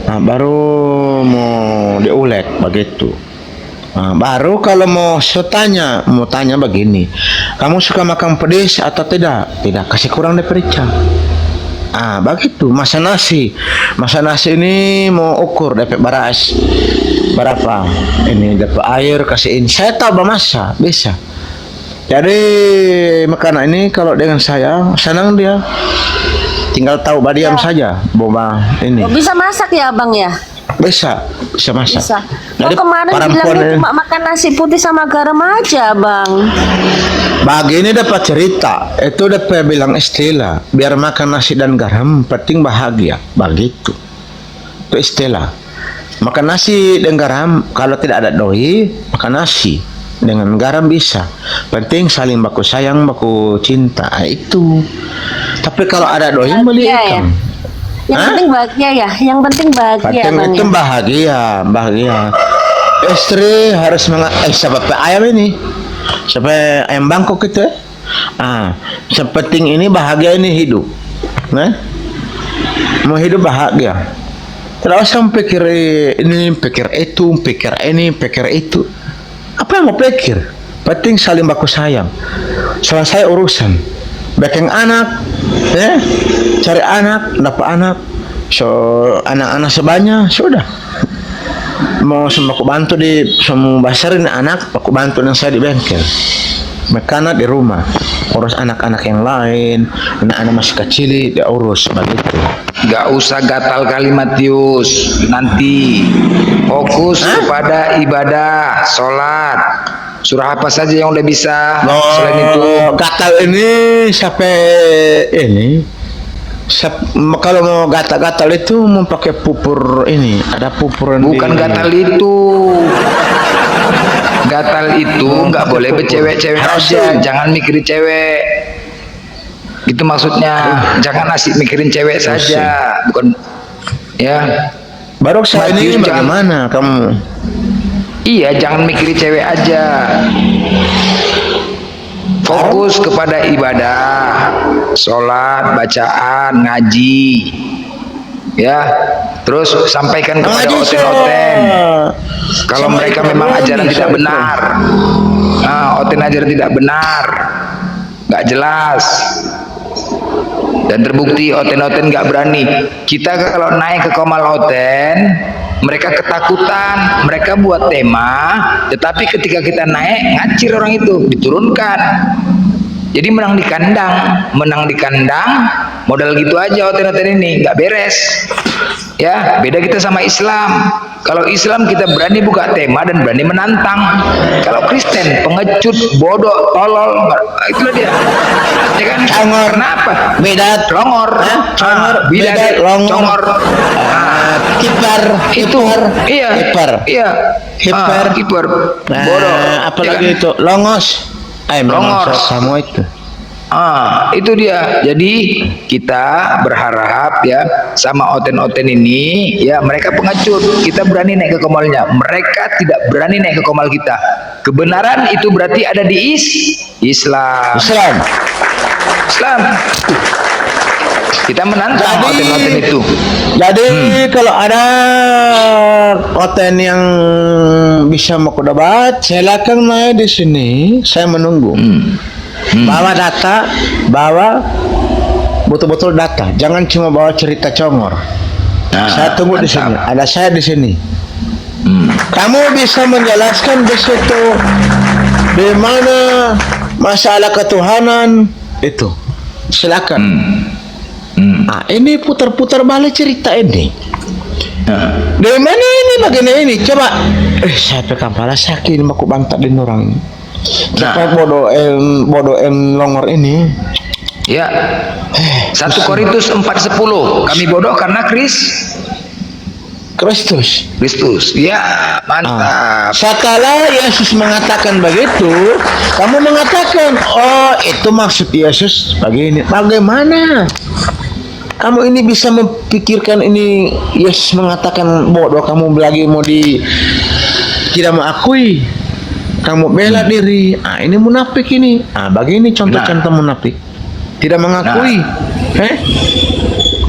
A: Baru mau diulek begitu. Baru kalau mau tanya begini, kamu suka makan pedas atau tidak? Tidak, kasih kurang dari perica. Begitu. Masak nasi ini mau ukur dapat beras berapa? Ini dapat air kasihin. Saya tahu memasak, bisa. Jadi makanan ini kalau dengan saya senang dia. Tinggal tahu diam saja, boba ini.
B: Bisa masak ya abang ya?
A: Bisa masak.
B: Bisa.
A: Jadi
B: Kemarin bilangnya cuma makan nasi putih sama garam aja bang.
A: Begini dapat cerita, itu dapat bilang istilah, biar makan nasi dan garam penting bahagia, begitu. Itu istilah. Makan nasi dan garam, kalau tidak ada doi, makan nasi dengan garam bisa. Penting saling baku sayang, baku cinta, itu. Tapi kalau ada doi beli ikan.
B: Yang penting bahagia ya, yang penting bahagia.
A: Penting itu bahagia. Istri harus sampai ayam ini, sampai ayam Bangkok itu. Sepenting ini bahagia ini hidup. Mau hidup bahagia. Tidak usah pikir ini, pikir itu, pikir ini, pikir itu. Apa yang mau pikir? Penting saling baku sayang. Selesai urusan. Bikin anak, cari anak, dapat anak. Anak-anak sebanyak sudah. Mau aku bantu di semua basarin anak, aku bantu dengan saya di bengkel. Mekana di rumah, urus anak-anak yang lain, anak-anak masih kecil dia urus begitu.
D: Gak usah gatal kali Matius, nanti fokus kepada ibadah, sholat. Surah apa saja yang udah bisa. Selain itu
A: gatal ini sampai ini. Kalau mau gatal-gatal itu mau pakai pupur ini, ada pupur
D: bukan gatal itu. Gatal itu nggak boleh bercewek-cewek aja, jangan mikirin cewek. Itu maksudnya, jangan asik mikirin cewek saja, bukan ya.
A: Baru saya ini
D: Matius,
A: bagaimana kamu?
D: Iya, jangan mikirin cewek aja. Fokus kepada ibadah, sholat, bacaan, ngaji, ya. Terus sampaikan kepada oten-oten. Kalau mereka memang ajaran tidak benar, nah, oten ajaran tidak benar, nggak jelas, dan terbukti oten-oten nggak berani. Kita kalau naik ke Komal Oten, mereka ketakutan, mereka buat tema, tetapi ketika kita naik ngacir orang itu, diturunkan. Jadi menang di kandang, modal gitu aja oten-oten ini, nggak beres. Ya, beda kita sama Islam. Kalau Islam kita berani buka tema dan berani menantang. Kalau Kristen pengecut, bodoh, tolol, itulah dia. Ya kan?
A: Congor.
D: Kenapa?
A: Beda
D: Congor.
A: Congor,
D: Beda
A: congor. Kiper,
D: Itu. Iya.
A: Kiper.
D: Iya.
A: Kiper.
D: Kiper.
A: Nah,
D: Bodoh.
A: apalagi
D: Ya kan?
A: itu longos.
D: Longor.
A: Semua itu.
D: Itu dia. Jadi kita berharap ya sama oten-oten ini ya, mereka pengecut, kita berani naik ke komalnya, mereka tidak berani naik ke komal kita. Kebenaran itu berarti ada di Islam. Kita menantang oten-oten itu.
A: Jadi kalau ada oten yang bisa mau debat, silakan naik di sini. Saya menunggu. Bawa data, bawa betul-betul data. Jangan cuma bawa cerita congor. Saya tunggu di sini. Ada saya di sini. Kamu bisa menjelaskan di situ di mana masalah ketuhanan itu. Silakan. Ini putar-putar balik cerita ini. Dari mana ini bagian ini? Coba. Saya kepala sakit mau bantak di orang. Sampai bodoh longor ini.
D: Ya. 1 Korintus 4:10. Kami bodoh karena Kristus. Ya, mantap.
A: Setelah Yesus mengatakan begitu, kamu mengatakan, oh itu maksud Yesus begini. Bagaimana? Kamu ini bisa memikirkan ini Yesus mengatakan bodoh, kamu lagi mau tidak mengakui, kamu bela diri. Ini munafik ini. Begini contoh-contoh munafik, tidak mengakui.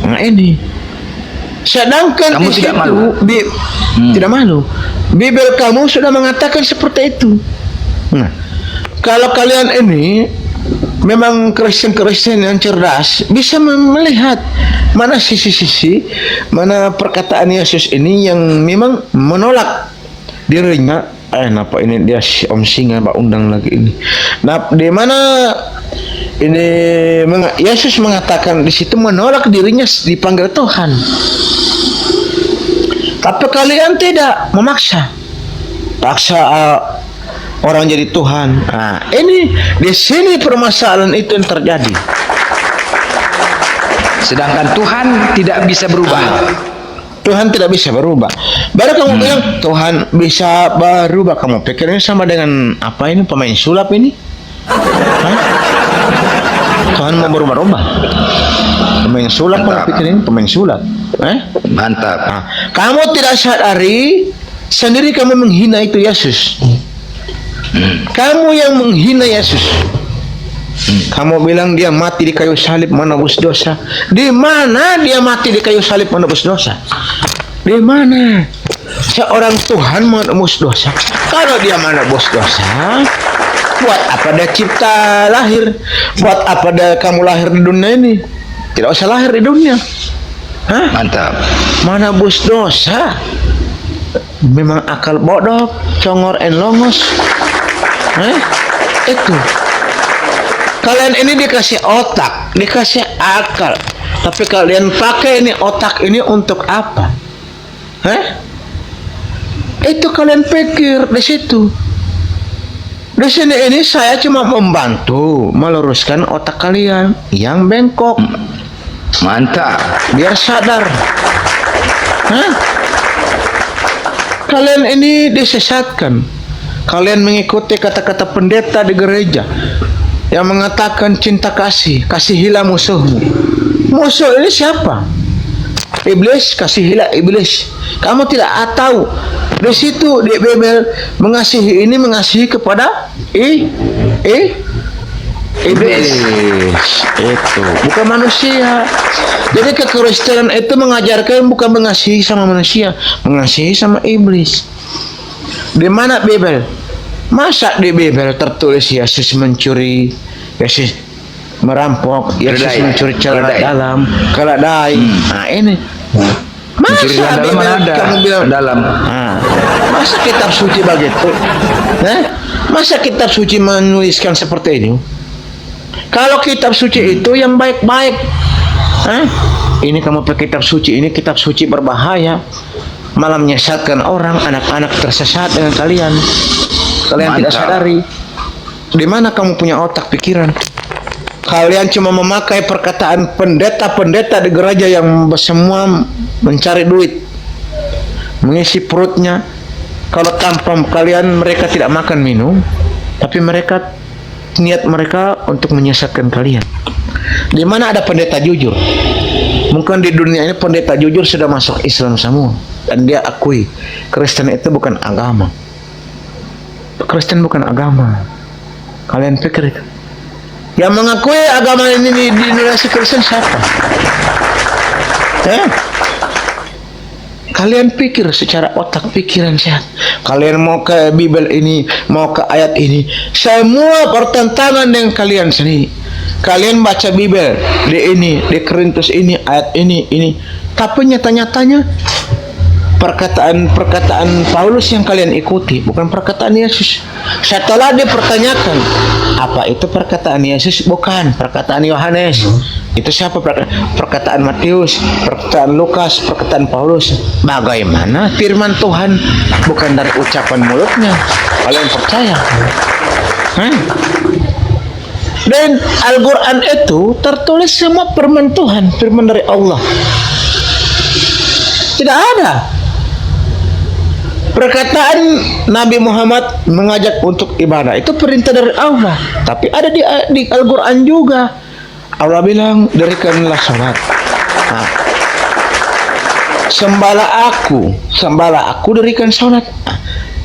A: Ini. Sedangkan
D: kamu tidak malu.
A: Tidak malu. Bibel kamu sudah mengatakan seperti itu. Nah, kalau kalian ini memang Kristen-Kristen yang cerdas, bisa melihat mana sisi-sisi, mana perkataan Yesus ini yang memang menolak dirinya. Kenapa ini dia Om Singa Pak undang lagi ini? Nah, di mana ini Yesus mengatakan di situ menolak dirinya dipanggil Tuhan. Tapi kalian tidak memaksa. Paksa orang jadi Tuhan. Ini di sini permasalahan itu yang terjadi.
D: Sedangkan Tuhan tidak bisa berubah.
A: Tuhan tidak bisa berubah. Baru kamu bilang Tuhan bisa berubah. Kamu pikirnya sama dengan apa ini, pemain sulap ini? Tuhan mau berubah-ubah. Pemain sulap, kamu pikirin pemain sulap.
D: Mantap.
A: Kamu tidak sadari sendiri kamu menghina itu Yesus. Kamu yang menghina Yesus. Kamu bilang dia mati di kayu salib menebus dosa. Di mana dia mati di kayu salib menebus dosa? Di mana? Seorang Tuhan menebus dosa. Kalau dia menebus dosa, buat apa dia cipta lahir? Buat apa dia kamu lahir di dunia ini? Tidak usah lahir di dunia.
D: Mantap.
A: Menebus dosa. Memang akal bodoh, congor and longos. Itu. Kalian ini dikasih otak, dikasih akal. Tapi kalian pakai ini otak ini untuk apa? Itu kalian pikir di situ. Di sini ini saya cuma membantu meluruskan otak kalian yang bengkok.
D: Mantap.
A: Biar sadar. Kalian ini disesatkan. Kalian mengikuti kata-kata pendeta di gereja yang mengatakan cinta kasih, kasihilah musuhmu. Musuh ini siapa? Iblis, kasihilah iblis. Kamu tidak tahu di situ di Bible mengasihi ini mengasihi kepada iblis. Itu bukan manusia. Jadi kekristenan itu mengajarkan bukan mengasihi sama manusia, mengasihi sama iblis. Di mana Bible? Masa di Bible tertulis Yesus mencuri, Yesus merampok, Yesus mencuri celana dalam, keledai. Nah ini. Masa
D: dalam mana ada?
A: Kamu bilang
D: Dalam.
A: Masa kitab suci begitu? Masa kitab suci menuliskan seperti ini? Kalau kitab suci itu yang baik-baik. Ini kamu pakai kitab suci, ini kitab suci berbahaya. Malah menyesatkan orang, anak-anak tersesat dengan kalian. Kalian tidak sadari. Di mana kamu punya otak pikiran? Kalian cuma memakai perkataan pendeta-pendeta di gereja yang semua mencari duit, mengisi perutnya. Kalau tanpa kalian mereka tidak makan minum, tapi mereka niat mereka untuk menyesatkan kalian. Di mana ada pendeta jujur? Mungkin di dunia ini pendeta jujur sudah masuk Islam semua dan dia akui Kristen itu bukan agama. Kristen bukan agama. Kalian pikir itu? Yang mengakui agama ini di Indonesia Kristen siapa? Kalian pikir secara otak pikiran sehat. Kalian mau ke Bible ini, mau ke ayat ini, semua bertentangan dengan kalian sendiri. Kalian baca Bible di ini, di Korintus ini, ayat ini. Tapi nyata-nyatanya perkataan Paulus yang kalian ikuti bukan perkataan Yesus. Setelah dipertanyakan, apa itu perkataan Yesus? Bukan perkataan Yohanes. Itu siapa? Perkataan Matius, perkataan Lukas, perkataan Paulus. Bagaimana firman Tuhan bukan dari ucapan mulutnya? Kalian percaya? Dan Al-Quran itu tertulis semua firman Tuhan, firman dari Allah. Tidak ada perkataan Nabi Muhammad mengajak untuk ibadah. Itu perintah dari Allah. Tapi ada di Al-Quran juga. Allah bilang, dirikanlah salat. Sembahlah aku dirikan salat.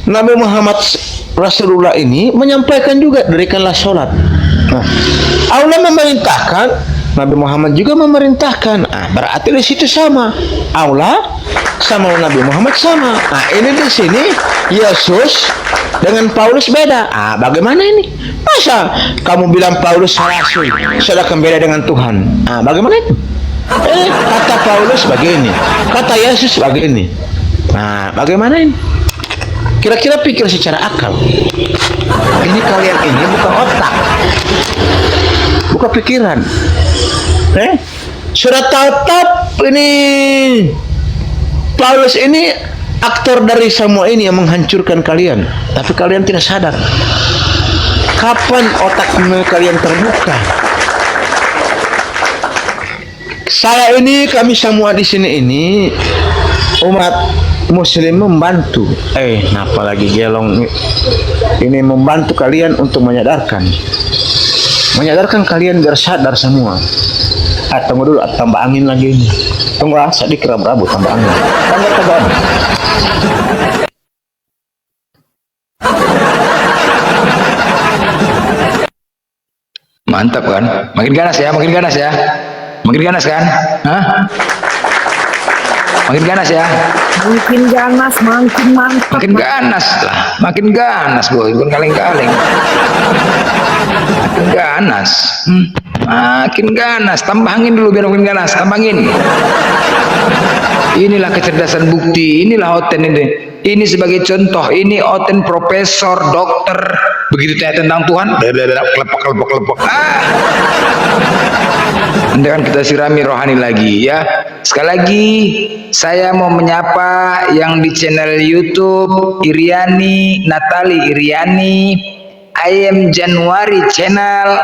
A: Nabi Muhammad Rasulullah ini menyampaikan juga dirikanlah salat. Allah memerintahkan, Nabi Muhammad juga memerintahkan. Berarti di situ sama. Allah sama Nabi Muhammad sama. Ini di sini Yesus dengan Paulus beda. Bagaimana ini? Masa kamu bilang Paulus rasul, sedangkan beda dengan Tuhan? Bagaimana itu? Kata Paulus begini, kata Yesus begini. Bagaimana ini? Kira-kira pikir secara akal. Ini kalian ini bukan otak, bukan pikiran. Sudah tahu ini Paulus ini aktor dari semua ini yang menghancurkan kalian, tapi kalian tidak sadar. Kapan otak kalian terbuka? Saya ini, kami semua di sini ini umat Muslim membantu. Apalagi gelong ini membantu kalian untuk menyadarkan kalian biar sadar semua. Tunggu dulu, tambah angin lagi ini. Tunggu sedikit Rabu tambah angin. Tambah.
D: Mantap kan? Makin ganas ya? Makin ganas kan? Makin ganas ya?
C: Makin ganas, makin mantap.
D: Makin ganas lah, makin ganas boy, bukan kaleng-kaleng. Makin ganas, makin ganas. Tambah angin dulu biar makin ganas, tambah angin. Inilah kecerdasan bukti, inilah hoten ini. Ini sebagai contoh, ini oten profesor, dokter, begitu tanya tentang Tuhan, kelepek. Nanti kan kita sirami rohani lagi ya. Sekali lagi, saya mau menyapa yang di channel YouTube Iriani, Natali Iriani, I am Januari channel,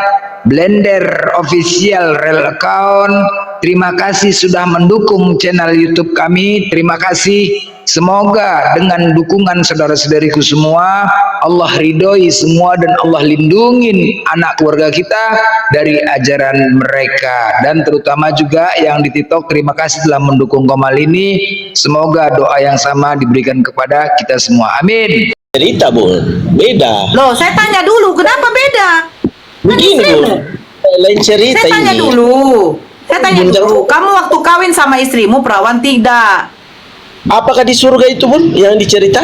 D: Blender official real account. Terima kasih sudah mendukung channel YouTube kami. Terima kasih. Semoga dengan dukungan saudara-saudariku semua, Allah ridhoi semua dan Allah lindungin anak keluarga kita dari ajaran mereka. Dan terutama juga yang di TikTok, terima kasih telah mendukung Komal ini. Semoga doa yang sama diberikan kepada kita semua. Amin.
J: Cerita Bun, beda.
C: Loh, saya tanya dulu, kenapa beda?
J: Begini Bun, lain cerita
C: Saya tanya
J: ini.
C: Saya tanya dulu, kamu waktu kawin sama istrimu perawan tidak?
J: Apakah di surga itu Bun yang dicerita?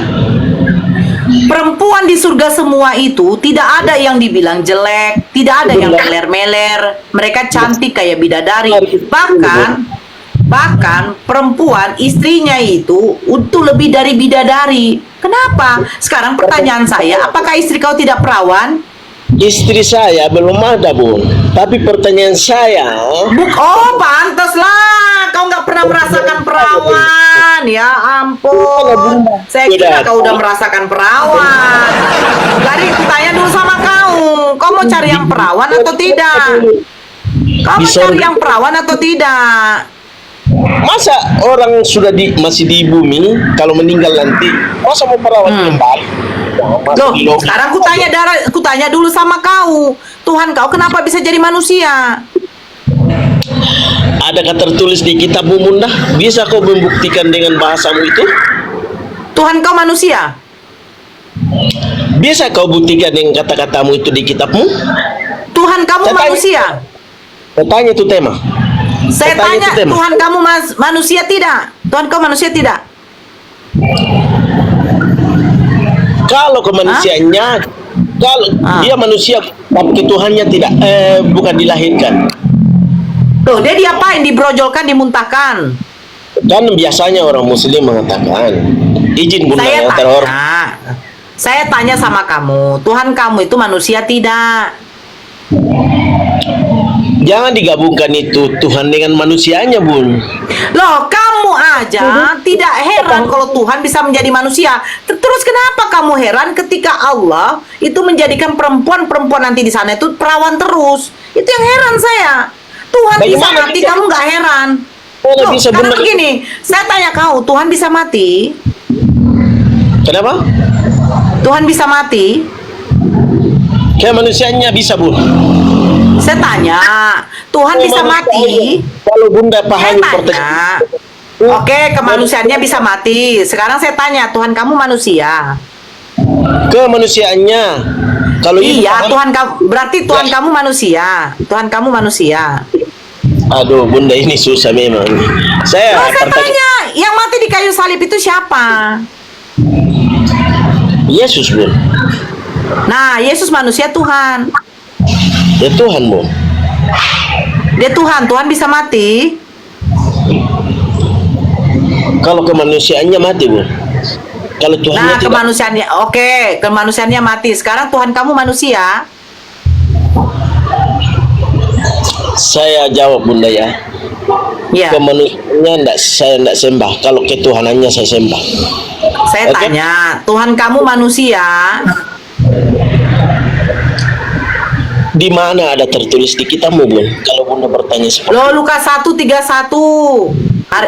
C: Perempuan di surga semua itu tidak ada yang dibilang jelek, tidak ada yang meler-meler, mereka cantik kayak bidadari. Bahkan perempuan istrinya itu lebih dari bidadari. Kenapa? Sekarang pertanyaan saya, apakah istri kau tidak perawan?
J: Istri saya belum ada Bun. Tapi pertanyaan saya,
C: Oh, pantas lah, kau nggak pernah merasakan perawan. Ya ampun, saya kira kau udah merasakan perawan. Jadi tanya dulu sama kau mau cari yang perawan atau tidak? Kau mau cari yang perawan atau tidak?
J: masa orang sudah masih di bumi, kalau meninggal nanti, masa mau perawat kembali?
C: Loh, sekarang ku tanya dulu sama kau. Tuhan kau kenapa bisa jadi manusia?
J: Adakah tertulis di kitabmu Bunda? Bisa kau membuktikan dengan bahasamu itu?
C: Tuhan kau manusia?
J: Bisa kau buktikan dengan kata-katamu itu di kitabmu?
C: Tuhan kamu manusia?
J: Saya tanya itu tema.
C: Saya tanya, Tuhan kamu manusia tidak? Tuhan kau manusia tidak?
J: Kalau kemanusiaannya, kalau dia manusia, tapi Tuhannya tidak, bukan dilahirkan.
C: Loh, dia diapain? Dibrojolkan, dimuntahkan?
J: Kan biasanya orang Muslim mengatakan, izin Bunda yang terhormat.
C: Saya tanya sama kamu, Tuhan kamu itu manusia tidak?
J: Jangan digabungkan itu Tuhan dengan manusianya, Bun.
C: Loh, kamu aja tidak heran kalau Tuhan bisa menjadi manusia. Terus kenapa kamu heran ketika Allah itu menjadikan perempuan-perempuan nanti di sana itu perawan terus? Itu yang heran saya. Tuhan bisa mati, kamu nggak heran. Loh, karena begini, saya tanya kau, Tuhan bisa mati?
J: Kenapa?
C: Tuhan bisa mati?
J: Kayak manusianya bisa, Bun.
C: Saya tanya, Tuhan bisa mati?
J: Kalau Bunda pahami pertanyaan.
C: Oke, kemanusiaannya bisa mati. Sekarang saya tanya, Tuhan kamu manusia?
J: Kemanusiaannya. Kalau
C: iya, Tuhan kamu berarti Tuhan kamu manusia. Tuhan kamu manusia.
J: Aduh, Bunda ini susah memang. Saya
C: tanya, yang mati di kayu salib itu siapa?
J: Yesus, Bun.
C: Nah, Yesus manusia Tuhan.
J: Ya Tuhan, Bun.
C: Dia Tuhan, Tuhan bisa mati?
J: Kalau kemanusiaannya mati, Bun. Kalau Tuhannya tidak.
C: Kemanusiaannya, oke, kemanusiaannya mati. Sekarang Tuhan kamu manusia?
J: Saya jawab, Bunda ya.
C: Ya.
J: Kemanusiaannya saya tidak sembah. Kalau ketuhanannya saya sembah.
C: Saya tanya, Tuhan kamu manusia?
J: Di mana ada tertulis di kitabmu, Bun? Kalau Bunda bertanya seperti
C: Loh, Lukas 1:31.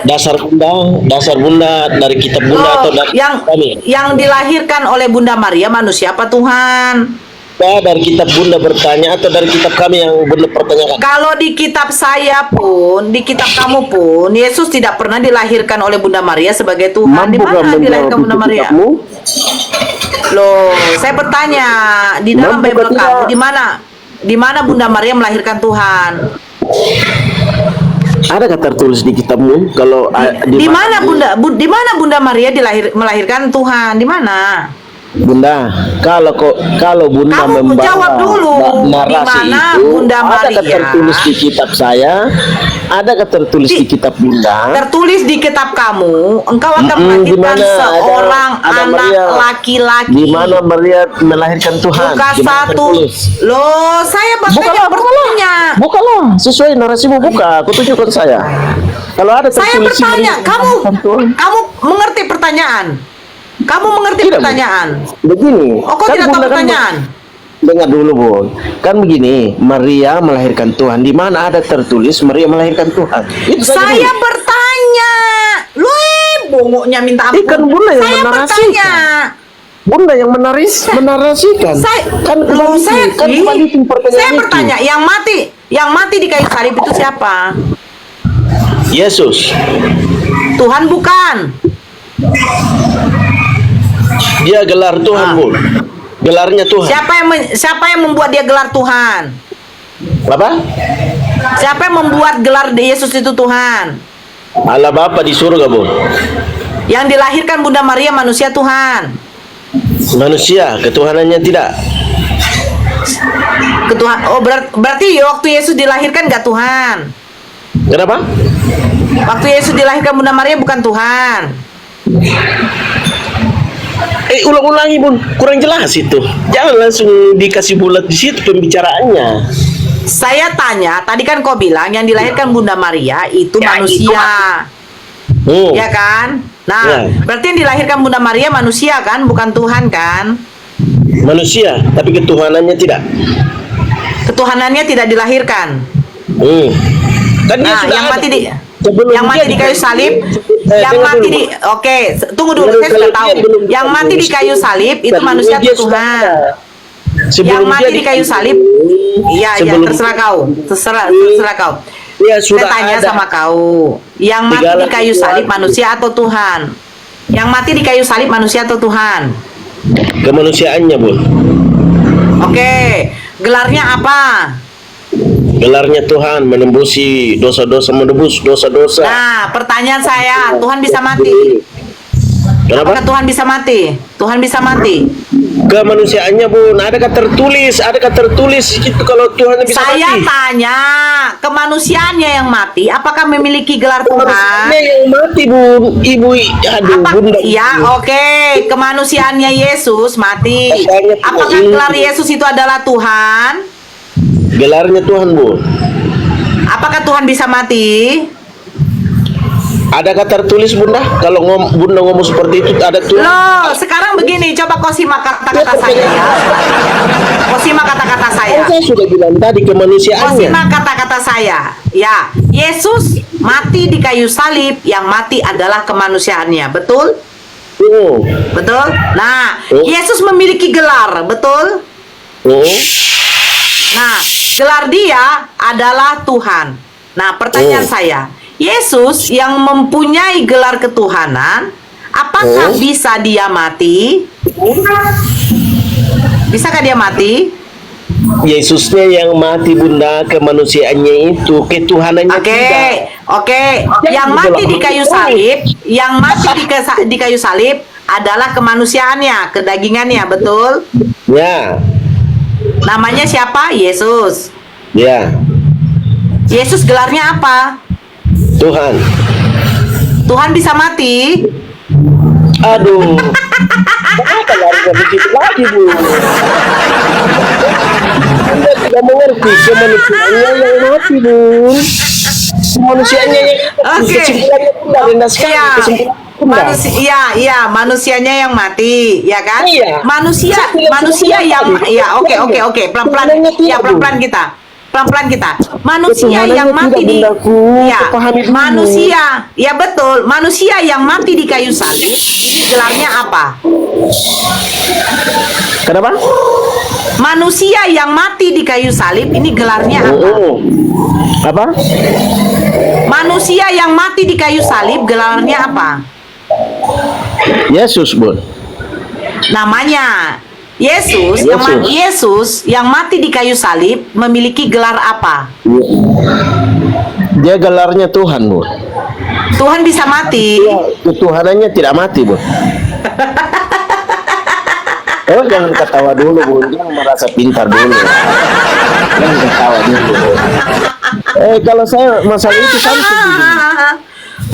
J: dasar Bunda dari kitab Bunda atau dari kami?
C: Yang dilahirkan oleh Bunda Maria manusia apa Tuhan?
J: Dari kitab Bunda bertanya atau dari kitab kami yang Bunda pertanyakan?
C: Kalau di kitab saya pun, di kitab kamu pun, Yesus tidak pernah dilahirkan oleh Bunda Maria sebagai Tuhan. Di mana dilahirkan Bunda Maria? Loh, saya bertanya, di dalam Bible kamu di mana Bunda Maria melahirkan Tuhan?
J: Adakah tertulis di kitabmu? Kalau
C: di mana Bunda Maria melahirkan Tuhan? Di mana?
J: Bunda, kalau Bunda
C: Kamu
J: membawa
C: jawab dulu.
J: narasi
C: Di mana
J: itu,
C: Bunda
J: adakah
C: Maria?
J: tertulis di kitab saya? Adakah tertulis di kitab Bunda?
C: Tertulis di kitab kamu, engkau akan
J: Di
C: melahirkan
J: mana
C: seorang
J: ada
C: anak
J: Maria?
C: laki-laki.
J: Di mana Maria melahirkan Tuhan?
C: Lukas
J: Di mana
C: 1.
J: tertulis?
C: Loh, saya
J: Bukalah,
C: bertanya.
J: Bukalah, sesuai narasimu buka. Aku tunjukkan saya. Kalau ada
C: Saya
J: tertulis
C: bertanya,
J: Maria
C: kamu
J: melahirkan Tuhan.
C: kamu mengerti pertanyaan? Kamu mengerti
J: Tidak, Bu.
C: pertanyaan?
J: Begini.
C: Oh, kau
J: kan
C: tidak tahu
J: Bunda kan
C: pertanyaan?
J: dengar dulu, Bun. Kan begini, Maria melahirkan Tuhan. Di mana ada tertulis Maria melahirkan Tuhan? Itu saja
C: Saya
J: dulu.
C: bertanya. Loh, bongoknya minta ampun.
J: Ikan Bunda yang
C: Saya
J: menarasikan.
C: bertanya.
J: Bunda yang menarasikan. Kan
C: Loh, saya
J: kembalikan pertanyaan
C: saya
J: itu.
C: bertanya, yang mati di kayu salib itu siapa?
J: Yesus.
C: Tuhan bukan.
J: Dia gelar Tuhan, Bun. Gelarnya Tuhan.
C: Siapa yang membuat dia gelar Tuhan?
J: Apa?
C: Siapa yang membuat gelar Yesus itu Tuhan?
J: Allah Bapa di surga, Bun.
C: Yang dilahirkan Bunda Maria manusia Tuhan.
J: Manusia, ketuhanannya tidak.
C: Berarti waktu Yesus dilahirkan gak Tuhan?
J: Kenapa?
C: Waktu Yesus dilahirkan Bunda Maria bukan Tuhan.
J: Ulang-ulangi, Bun. Kurang jelas itu. Jangan langsung dikasih bulat di situ pembicaraannya.
C: Saya tanya, tadi kan kau bilang yang dilahirkan Bunda Maria itu manusia. Ya kan? Nah, berarti yang dilahirkan Bunda Maria manusia kan, bukan Tuhan kan?
J: Manusia, tapi ketuhanannya tidak.
C: Ketuhanannya tidak dilahirkan.
J: Kan dia
C: Nah,
J: sudah
C: yang
J: ada.
C: mati di
J: Sebelum
C: yang mati
J: dia
C: di kayu salib, yang
J: dengar
C: mati
J: dulu,
C: di
J: Bu.
C: Oke, tunggu dulu, saya sudah tahu. Yang mati di kayu salib itu manusia atau Tuhan? Yang mati di kayu salib, iya, terserah kau. Terserah kau.
J: Ya,
C: Saya
J: sudah
C: tanya
J: ada.
C: sama kau, yang mati di kayu salib manusia atau Tuhan? Yang mati di kayu salib manusia atau Tuhan?
J: Kemanusiaannya, Bun.
C: Oke, gelarnya apa?
J: Gelarnya Tuhan menembus dosa-dosa.
C: Nah, pertanyaan saya, Tuhan bisa mati?
J: Kenapa?
C: Apakah Tuhan bisa mati? Tuhan bisa mati?
J: Kemanusiaannya, Bun. Adakah tertulis itu kalau Tuhan bisa
C: Saya
J: mati?
C: tanya, kemanusiaannya yang mati, apakah memiliki gelar
J: Kemanusiaannya
C: Tuhan?
J: yang mati, Bun. Ibu, aduh, Bunda.
C: Ya, oke, kemanusiaannya Yesus mati. Apakah gelar Yesus itu adalah Tuhan?
J: Gelarnya Tuhan, Bun.
C: Apakah Tuhan bisa mati?
J: Adakah tertulis, Bunda? Kalau Bunda ngomong seperti itu, ada Tuhan.
C: Loh, sekarang begini, coba kau simak kata-kata saya ya. Kau simak kata-kata saya.
J: Saya sudah bilang tadi
C: Kau
J: kemanusiaannya.
C: simak kata-kata saya. Ya, Yesus mati di kayu salib, yang mati adalah kemanusiaannya, betul? Betul? Nah, Yesus memiliki gelar, betul? Nah, gelar dia adalah Tuhan. Nah, pertanyaan saya, Yesus yang mempunyai gelar ketuhanan, apakah bisa dia mati? Bisakah dia mati?
J: Yesusnya yang mati, Bunda. Kemanusiaannya itu, ketuhanannya tidak.
C: Oke. Yang mati di kayu salib, yang mati di kayu salib adalah kemanusiaannya, kedagingannya, betul?
J: Ya.
C: Namanya siapa? Yesus.
J: Ya.
C: Yesus gelarnya apa?
J: Tuhan.
C: Tuhan bisa mati?
J: Aduh. Kenapa lari begitu lagi, Bu? Anda tidak mengerti kemanusiaannya yang mati, Bu. Kemanusiaannya yang mati. Kesimpulannya tidak rendah sekali.
C: Iya, manusianya yang mati, ya kan?
J: Iya.
C: Manusia yang, ya, oke, pelan-pelan, ya, pelan-pelan kita. Manusia yang mati di, ya, manusia, ya betul, manusia yang mati di kayu salib, gelarnya apa?
J: Kenapa?
C: Manusia yang mati di kayu salib, ini gelarnya apa?
J: Apa?
C: Manusia yang mati di kayu salib, gelarnya apa?
J: Yesus, Bu.
C: Namanya Yesus. Yang mati di kayu salib memiliki gelar apa?
J: Dia gelarnya Tuhan, Bu.
C: Tuhan bisa mati.
J: Ketuhanannya tidak mati, Bu. Jangan ketawa dulu, Bun. Jangan merasa pintar dulu. Jangan ketawa dulu. Kalau saya masalah itu santai.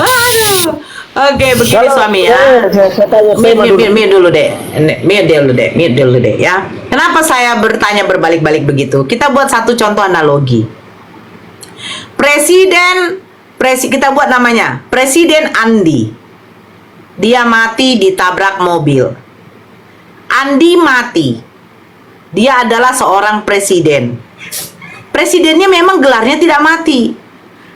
C: Aduh. Oke, begini suami ya.
J: Saya tanya
C: Mute dulu deh. Mute dulu deh ya. Kenapa saya bertanya berbalik-balik begitu? Kita buat satu contoh analogi. Kita buat namanya Presiden Andi. Dia mati ditabrak mobil. Andi mati. Dia adalah seorang presiden. Presidennya memang gelarnya tidak mati.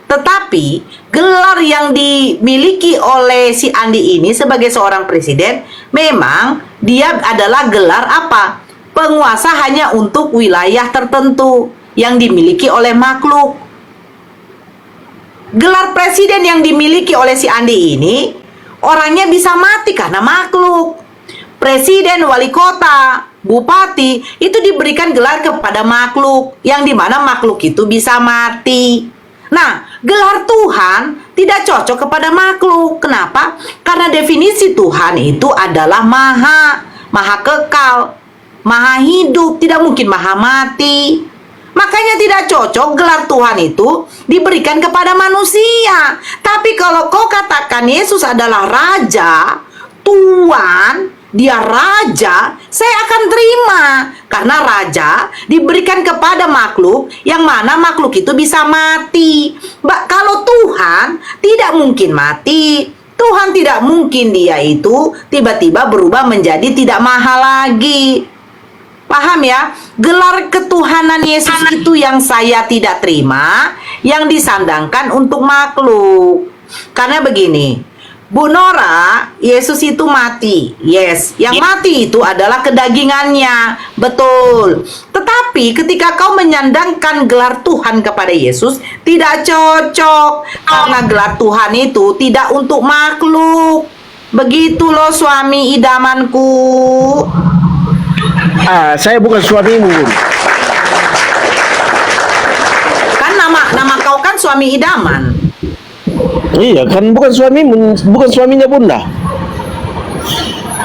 C: Tetapi gelar yang dimiliki oleh si Andi ini sebagai seorang presiden, memang dia adalah gelar apa? Penguasa hanya untuk wilayah tertentu yang dimiliki oleh makhluk. Gelar presiden yang dimiliki oleh si Andi ini, orangnya bisa mati karena makhluk. Presiden, wali kota, bupati, itu diberikan gelar kepada makhluk, yang dimana makhluk itu bisa mati. Nah, gelar Tuhan tidak cocok kepada makhluk. Kenapa? Karena definisi Tuhan itu adalah maha kekal, maha hidup, tidak mungkin maha mati. Makanya tidak cocok gelar Tuhan itu diberikan kepada manusia. Tapi kalau kau katakan Yesus adalah Raja, Tuhan, dia raja, saya akan terima. Karena raja diberikan kepada makhluk, yang mana makhluk itu bisa mati. Kalau Tuhan tidak mungkin mati. Tuhan tidak mungkin dia itu tiba-tiba berubah menjadi tidak maha lagi. Paham ya? Gelar ketuhanan Yesus itu yang saya tidak terima, yang disandangkan untuk makhluk. Karena begini, Bu Nora, Yesus itu mati. Yes, yang mati itu adalah kedagingannya. Betul. Tetapi ketika kau menyandangkan gelar Tuhan kepada Yesus, tidak cocok. Karena gelar Tuhan itu tidak untuk makhluk. Begitu loh suami idamanku.
J: saya bukan suamimu.
C: Kan nama kau kan suami idaman.
J: Iya, kan bukan suamimu, bukan suaminya Bunda.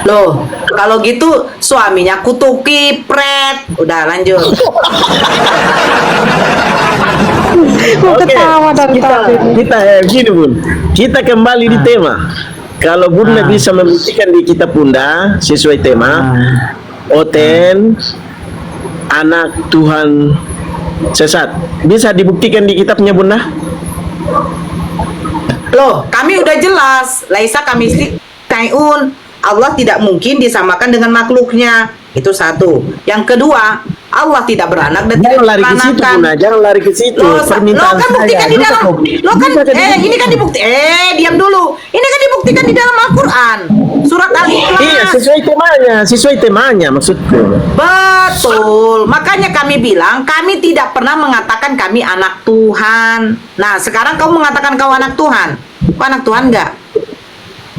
C: Loh, kalau gitu suaminya kutuki pret. Udah lanjut.
I: Ketawa dari tadi.
J: Kita gini Bun, kita kembali di tema. Kalau Bunda bisa membuktikan di kitab Bunda sesuai tema, Oten anak Tuhan sesat, bisa dibuktikan di kitabnya Bunda?
C: Loh, kami udah jelas. Laisa kami taiun. Allah tidak mungkin disamakan dengan makhluknya. Itu satu. Yang kedua, Allah tidak beranak dan tidak
J: lari ke situ,
C: diperanakan.
J: Bunda. Jangan lari ke situ.
C: Lo
J: Permintaan
C: kan buktikan di dalam. Lo kan ini kan dibuktikan. Diam dulu. Ini kan dibuktikan di dalam Al-Qur'an. Surat Al-Ikhlas.
J: Iya, sesuai temanya maksudku.
C: Betul. Makanya kami bilang kami tidak pernah mengatakan kami anak Tuhan. Nah, sekarang kau mengatakan kau anak Tuhan. Kau anak Tuhan enggak?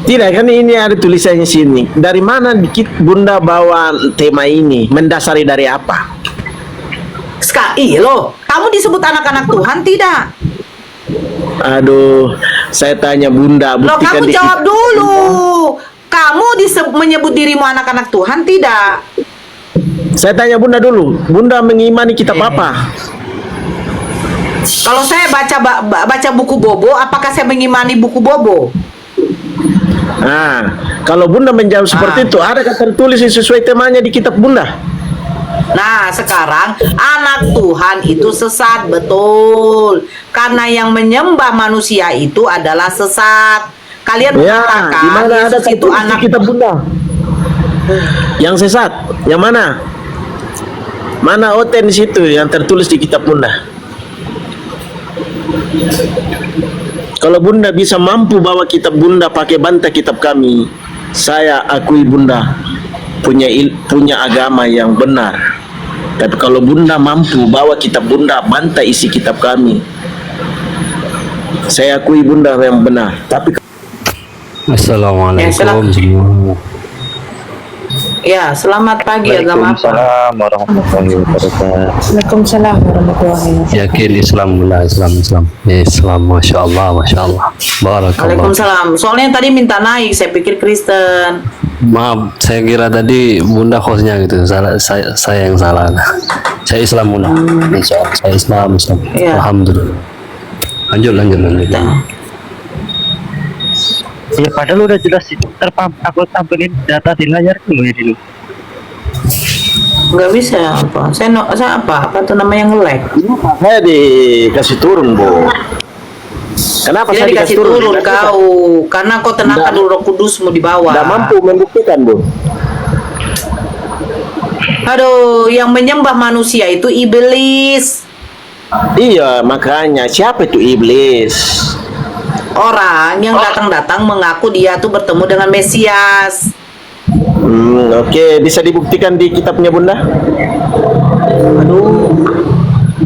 J: Tidak, kan ini ada tulisannya sini. Dari mana Bunda bawa tema ini? Mendasari dari apa?
C: Sekali loh, kamu disebut anak-anak Tuhan tidak?
J: Aduh, saya tanya Bunda,
C: Loh,
J: buktikan
C: kamu jawab dulu. Kamu menyebut dirimu anak-anak Tuhan tidak?
J: Saya tanya Bunda dulu. Bunda mengimani kitab apa?
C: Kalau saya baca buku Bobo, apakah saya mengimani buku Bobo?
J: Nah, kalau Bunda menjawab seperti itu, adakah tertulis sesuai temanya di kitab Bunda?
C: Nah, sekarang anak Tuhan itu sesat, betul. Karena yang menyembah manusia itu adalah sesat. Kalian mengatakan
J: di mana ada
C: Yesus itu anak
J: kitab Bunda? Yang sesat, yang mana? Mana Oten di situ yang tertulis di kitab Bunda? Kalau Bunda bisa mampu bawa kitab Bunda pakai bantah kitab kami, saya akui Bunda punya agama yang benar. Tapi kalau Bunda mampu bawa kitab Bunda bantah isi kitab kami, saya akui Bunda yang benar. Tapi
E: Assalamualaikum semua.
C: Ya, selamat pagi. Agama apa?
J: Waalaikumsalam warahmatullahi wabarakatuh.
I: Waalaikumsalam warahmatullahi wabarakatuh.
K: Yakin Islam lah, Islam, masya Allah, barakallah.
C: Waalaikumsalam. Soalnya tadi minta naik, saya pikir Kristen.
K: Maaf, saya kira tadi Bunda hostnya gitu, saya yang salah. Saya Islam Bunda, insya Allah, saya Islam.
C: Iya.
K: Alhamdulillah. Lanjut.
J: Ya padahal udah jelas aku tampilin data di layar dulu ya dulu.
C: Nggak bisa apa? Saya apa? Apa tuh namanya nge-lag?
J: Saya dikasih turun, Bu. Kenapa
C: Tidak
J: saya
C: dikasih turun
J: Tidak
C: kau, karena kau tenaga Roh Kudusmu di bawah.
J: Tidak mampu membuktikan, Bu.
C: Aduh, yang menyembah manusia itu iblis.
J: Iya, makanya siapa itu iblis?
C: Orang yang datang-datang mengaku dia tuh bertemu dengan Mesias.
J: Oke, bisa dibuktikan di kitabnya Bunda?
C: Aduh,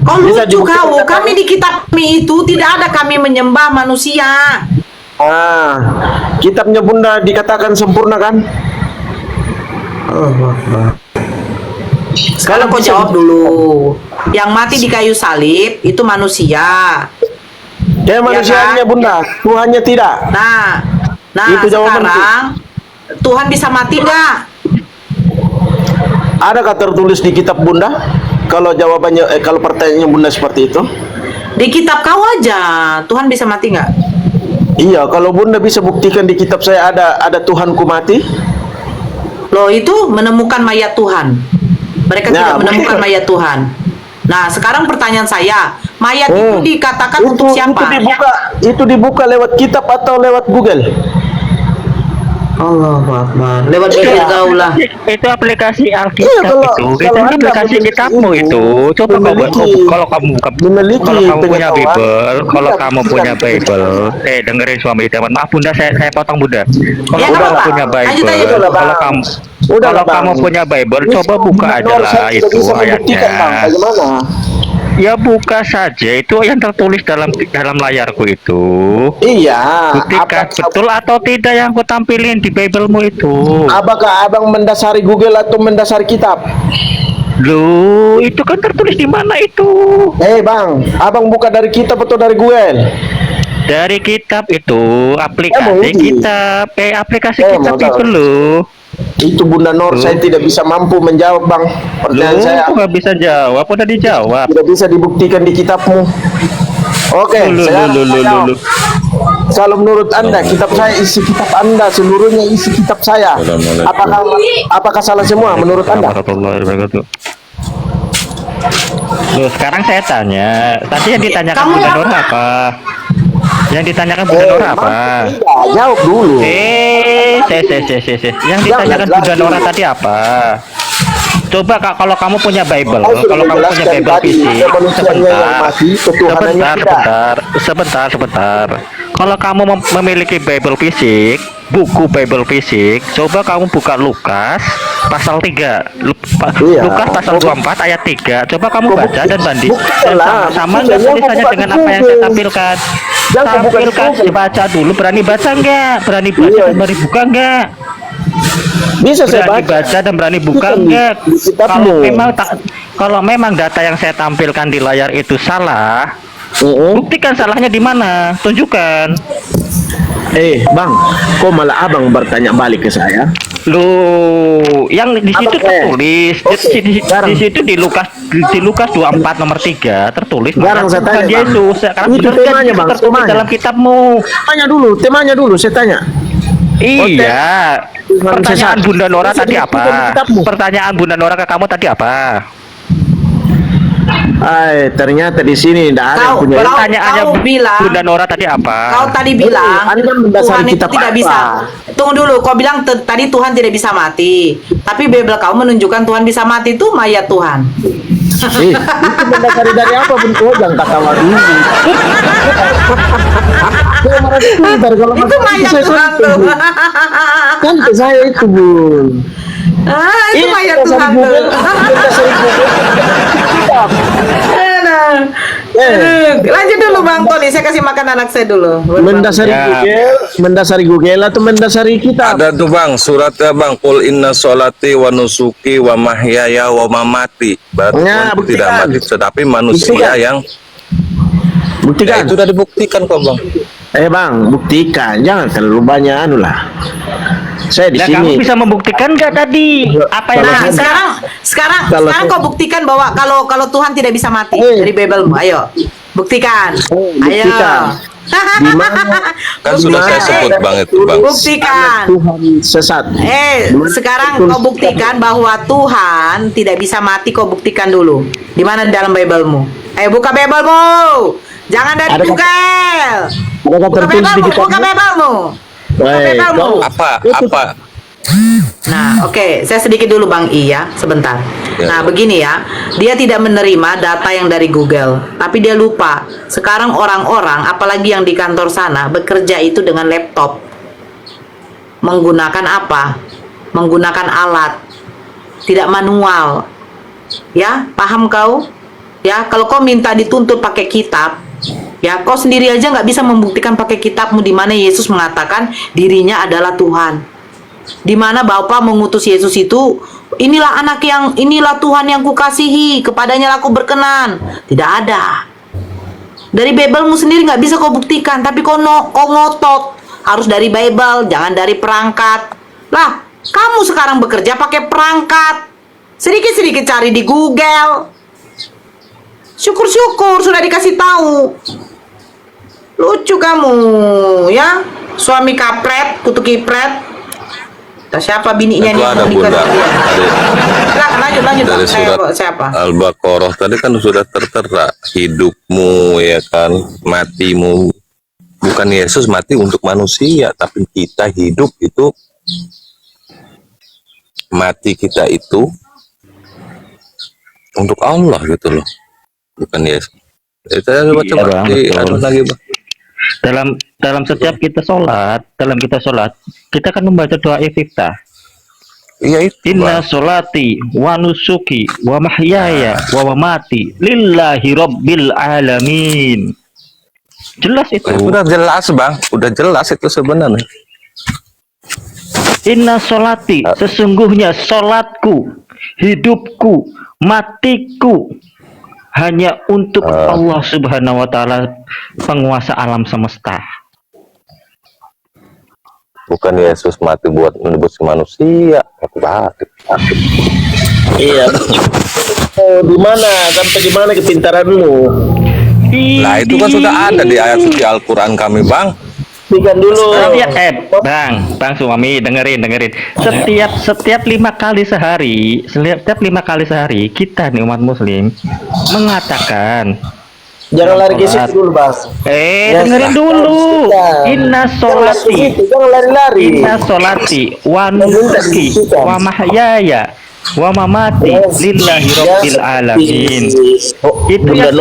C: kau
J: Bisa
C: lucu
J: dibuktikan
C: kau.
J: katanya.
C: Kami di kitab kami itu tidak ada kami menyembah manusia.
J: Kitabnya Bunda dikatakan sempurna kan?
C: Sekarang kau jawab dulu. Yang mati di kayu salib itu manusia.
J: Ya manusianya
C: kan?
J: Bunda, Tuhannya tidak.
C: Nah
J: Itu jawabanku.
C: sekarang Tuhan bisa mati nggak?
J: Adakah tertulis di kitab Bunda? Kalau jawabannya, kalau pertanyaannya Bunda seperti itu?
C: Di kitab kau aja Tuhan bisa mati nggak?
J: Iya, kalau Bunda bisa buktikan di kitab saya ada Tuhanku mati.
C: Loh, itu menemukan mayat Tuhan. Mereka
J: Nah,
C: tidak menemukan
J: buktikan.
C: mayat Tuhan. Nah, sekarang pertanyaan saya, mayat itu dikatakan untuk siapa?
J: Itu dibuka lewat kitab atau lewat Google?
C: Allahu Akbar. Lewat Google kau lah.
L: Itu aplikasi Alkitab
J: Iya, kalau-
L: itu.
J: kalau
L: Itu
J: Anda
L: aplikasi
J: memiliki
L: kitabmu itu. Coba kau
J: memiliki-
L: kalau kamu
J: memiliki
L: kalau kamu punya
J: pengetahuan,
L: Bible, kalau
J: tidak
L: kamu
J: bisa
L: punya
J: dibuktikan.
L: Bible, dengerin suami teman. Maaf Bunda, saya potong Bunda. Kalau
C: Ya,
L: kamu
C: nggak apa-apa.
L: punya
C: Lanjut
L: Bible,
C: aja dulu,
L: kalau kamu kalau
J: Bang.
L: kamu punya Bible,
J: Ini
L: coba buka
J: benar,
L: aja lah
J: saya tidak
L: itu
J: bisa membuktikan, Bang.
L: ayatnya.
J: Bagaimana?
L: Ya buka saja itu yang tertulis dalam layarku itu.
J: Iya.
L: Buktikan betul atau tidak yang aku tampilin di Biblemu itu.
J: Apakah abang mendasari Google atau mendasari kitab?
L: Loh, itu kan tertulis di mana itu?
J: Bang, abang buka dari kitab atau dari Google?
L: Dari kitab itu, aplikasi kitab, aplikasi kitab itu loh.
J: Itu Bunda Nur, saya tidak bisa mampu menjawab, Bang. Pertanyaan
L: Loh,
J: saya
L: kok nggak bisa jawab? Udah dijawab.
J: tidak bisa dibuktikan di kitabmu. Oke, sekarang saya jawab. Kalau menurut Anda, kitab saya isi kitab Anda, seluruhnya isi kitab saya. Apakah salah semua menurut Anda?
L: Warahmatullahi wabarakatuh. Loh, sekarang saya tanya, tadi yang ditanyakan Bunda Nur apa? Yang ditanyakan Bunda Nur apa?
J: Tidak, jawab dulu.
L: Yang ditanyakan Bunda Nora tadi apa? Coba Kak, kalau kamu punya Bible, kalau kamu punya Bible fisik, sebentar. Kalau kamu memiliki Bible fisik, buku Bible fisik, coba kamu buka Lukas pasal 3. Lukas pasal 24 ayat 3. Coba kamu baca dan bandingkan sama nggak tulisannya dengan apa yang saya tampilkan. Tampilkan, baca dulu, berani baca nggak? Berani baca dan berani buka nggak?
J: Bisa saya
L: Berani baca dan berani buka enggak? Kalau memang data yang saya tampilkan di layar itu salah, buktikan salahnya di mana? Tunjukkan.
J: Bang, kok malah abang bertanya balik ke saya?
L: Loh, yang di situ tertulis di situ di Lukas 24 nomor 3 tertulis
J: Sekarang saya tanya,
L: dia
J: Bang.
L: itu sekarang
J: Itu temanya, Bang,
L: tertulis
J: temanya.
L: dalam kitabmu.
J: Temanya dulu saya tanya.
L: Iya. Pertanyaan Bunda Nora
J: Bisa
L: tadi
J: dibuktikan
L: apa?
J: di kitabmu.
L: Pertanyaan Bunda Nora ke kamu tadi apa?
J: Ternyata di sini tidak ada yang punya.
L: Pertanyaannya
C: kau bilang-
L: Bunda Nora tadi apa?
C: Kau tadi bilang
J: Anda mendasari
C: Tuhan itu
J: kitab
C: tidak
J: apa?
C: bisa. Tunggu dulu, kau bilang tadi Tuhan tidak bisa mati. Tapi Bible kau menunjukkan Tuhan bisa mati itu mayat Tuhan.
J: Itu mendasari dari apa bentuk yang katawa dulu?
C: Itu mayat Tuhan tuh.
J: Kan ke saya itu, Bun.
C: Itu mayat Tuhan tuh. Lanjut dulu Bang Tony, saya kasih makan anak saya dulu.
J: Mendasari Google atau mendasari kita?
M: Ada tuh bang, suratnya bang, Qul inna sholati wa nusuki wa mahyaya wa mamati. Berarti tidak mati, tetapi manusia yang
J: buktikan.
M: Ya, itu udah dibuktikan kok bang.
J: Bang, buktikan, jangan terlalu banyak anu lah. Saya di sini.
L: Kamu bisa membuktikan nggak tadi? Apa yang
C: sekarang kau buktikan bahwa kalau Tuhan tidak bisa mati dari Bible. Ayo, buktikan. Ayo.
M: Kan sudah saya sebut bang itu bang.
C: Buktikan.
J: Tuhan sesat.
C: Sekarang kau buktikan bahwa Tuhan tidak bisa mati. Kau buktikan dulu. Di mana dalam Bible-mu? Ayo buka Bible-mu. Jangan dari Google. Buka Bible-mu.
M: Apa?
C: Nah, oke, saya sedikit dulu Bang I ya, sebentar. Nah, begini ya, dia tidak menerima data yang dari Google, tapi dia lupa. Sekarang orang-orang, apalagi yang di kantor sana, bekerja itu dengan laptop. Menggunakan apa? Menggunakan alat, tidak manual. Ya, paham kau? Ya, kalau kau minta dituntut pakai kitab, ya, kau sendiri aja nggak bisa membuktikan pakai kitabmu di mana Yesus mengatakan dirinya adalah Tuhan. Di mana Bapa mengutus Yesus itu, inilah Tuhan yang kukasihi, kepadanya aku berkenan. Tidak ada. Dari Bible-mu sendiri nggak bisa kau buktikan, tapi kau ngotot harus dari Bible, jangan dari perangkat. Lah, kamu sekarang bekerja pakai perangkat. Sedikit-sedikit cari di Google. Syukur-syukur sudah dikasih tahu. Lucu kamu, ya? Suami kapret, kutu kipret. Siapa bininya
M: itu
C: nih?
M: Ada bunda.
C: Lanjut
M: dari surat
C: siapa?
M: Al-Baqarah tadi kan sudah tertera hidupmu ya kan, matimu. Bukan Yesus mati untuk manusia, tapi kita hidup itu, mati kita itu untuk Allah gitu loh, bukan Yesus. Saya coba lagi bang.
L: Dalam setiap kita sholat, kita kan membaca doa iftitah.
M: Iya itu.
L: Inna sholati wa nusuki wa mahyaya wa mamati lillahi rabbil alamin. Jelas itu.
M: Udah jelas bang, udah jelas itu sebenarnya.
L: Inna sholati, sesungguhnya sholatku, hidupku, matiku hanya untuk Allah Subhanahu wa Ta'ala, penguasa alam semesta.
M: Bukan Yesus mati buat menebus manusia.
J: Iya. Di mana sampai di mana kepintaranmu?
M: Nah itu kan sudah ada di ayat suci Al-Quran kami bang.
J: Bukan dulu.
L: Bang Suami, dengerin. Setiap 5 kali sehari, kita nih umat Muslim mengatakan,
J: jangan lari ke situ dulu bang.
L: Dengerin dulu. Inna sholati,
J: jangan lari-lari.
L: Inna sholati wa nusuki wa mahyaya wa mamati lillahi rabbil alamin. Itu yang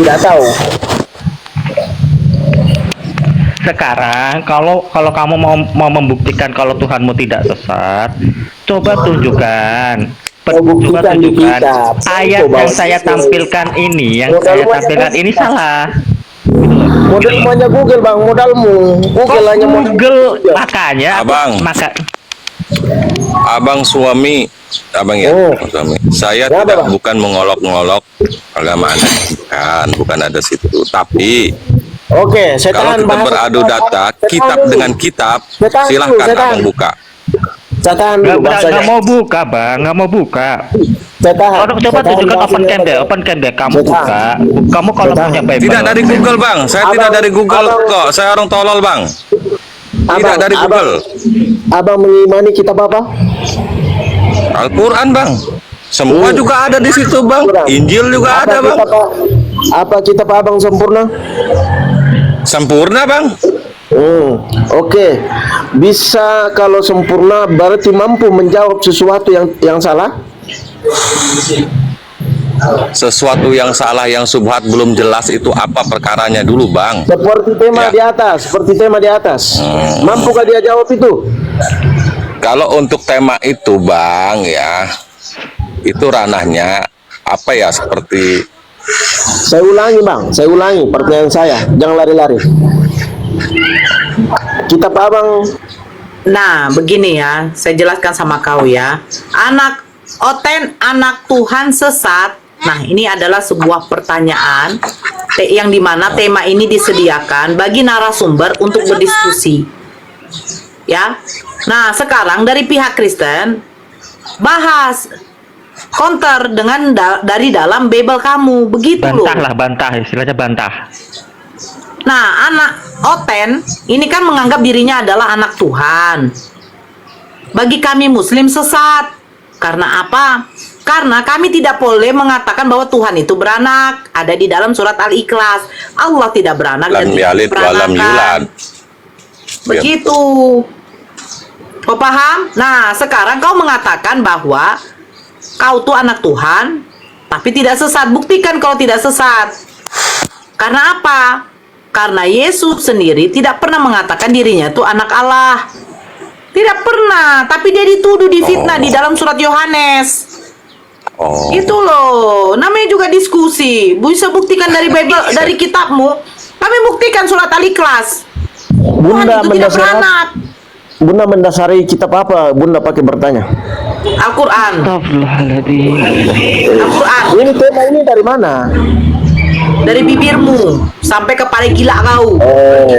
J: tidak tahu.
L: Sekarang kalau kamu mau membuktikan kalau Tuhanmu tidak sesat, coba tunjukkan ayat yang saya tampilkan ini, salah.
J: Modalnya Google bang, modalmu Google hanya
L: Google, makanya
M: Abang Suami, abang ya, Suami. Saya bukan mengolok-ngolok agama Anda, bukan ada situ, tapi
J: saya
M: kalau kita beradu data kitab dengan kitab, silahkan abang buka.
L: Nggak mau buka bang, nggak mau buka. Coba tunjukkan open cam deh, kamu buka. Kamu kalau punya Bible.
M: Tidak dari Google bang, saya tidak dari Google kok, saya orang tolol bang. Tidak dari Google.
J: Abang mengimani kitab apa?
M: Al-Quran bang. Semua juga ada di situ bang. Injil juga ada bang.
J: Apa kitab abang sempurna?
M: Sempurna bang.
J: Oke. Bisa kalau sempurna berarti mampu menjawab sesuatu yang salah?
M: Sesuatu yang salah, yang subhat belum jelas itu apa perkaranya dulu bang.
J: Seperti tema di atas, mampukah dia jawab itu?
M: Kalau untuk tema itu bang ya, itu ranahnya apa ya, seperti
J: Saya ulangi bang, saya ulangi pertanyaan saya. Jangan lari-lari. Kitab abang.
C: Nah, begini ya, saya jelaskan sama kau ya. Anak Oten, anak Tuhan sesat. Nah, ini adalah sebuah pertanyaan yang dimana tema ini disediakan bagi narasumber untuk berdiskusi. Ya. Nah, sekarang dari pihak Kristen bahas counter dengan dari dalam Bible kamu, begitu loh.
L: Bantah lah, bantah, istilahnya bantah.
C: Nah, anak Oten ini kan menganggap dirinya adalah anak Tuhan. Bagi kami Muslim sesat. Karena apa? Karena kami tidak boleh mengatakan bahwa Tuhan itu beranak. Ada di dalam surat Al-Ikhlas. Allah tidak beranak dan tidak diperanakan. Begitu. Kau paham? Nah, sekarang kau mengatakan bahwa kau tuh anak Tuhan, tapi tidak sesat. Buktikan kalau tidak sesat. Karena apa? Karena Yesus sendiri tidak pernah mengatakan dirinya itu anak Allah. Tidak pernah, tapi dia dituduh, difitnah di dalam surat Yohanes. Itu loh, namanya juga diskusi. Bisa buktikan dari Bible, dari kitabmu. Kami buktikan surat Al-Ikhlas.
J: Bunda Bunda mendasari kitab apa? Bunda pakai bertanya.
C: Al-Quran. Al-Quran.
J: Ini tema ini dari mana?
C: Dari bibirmu sampai ke paling gila kau.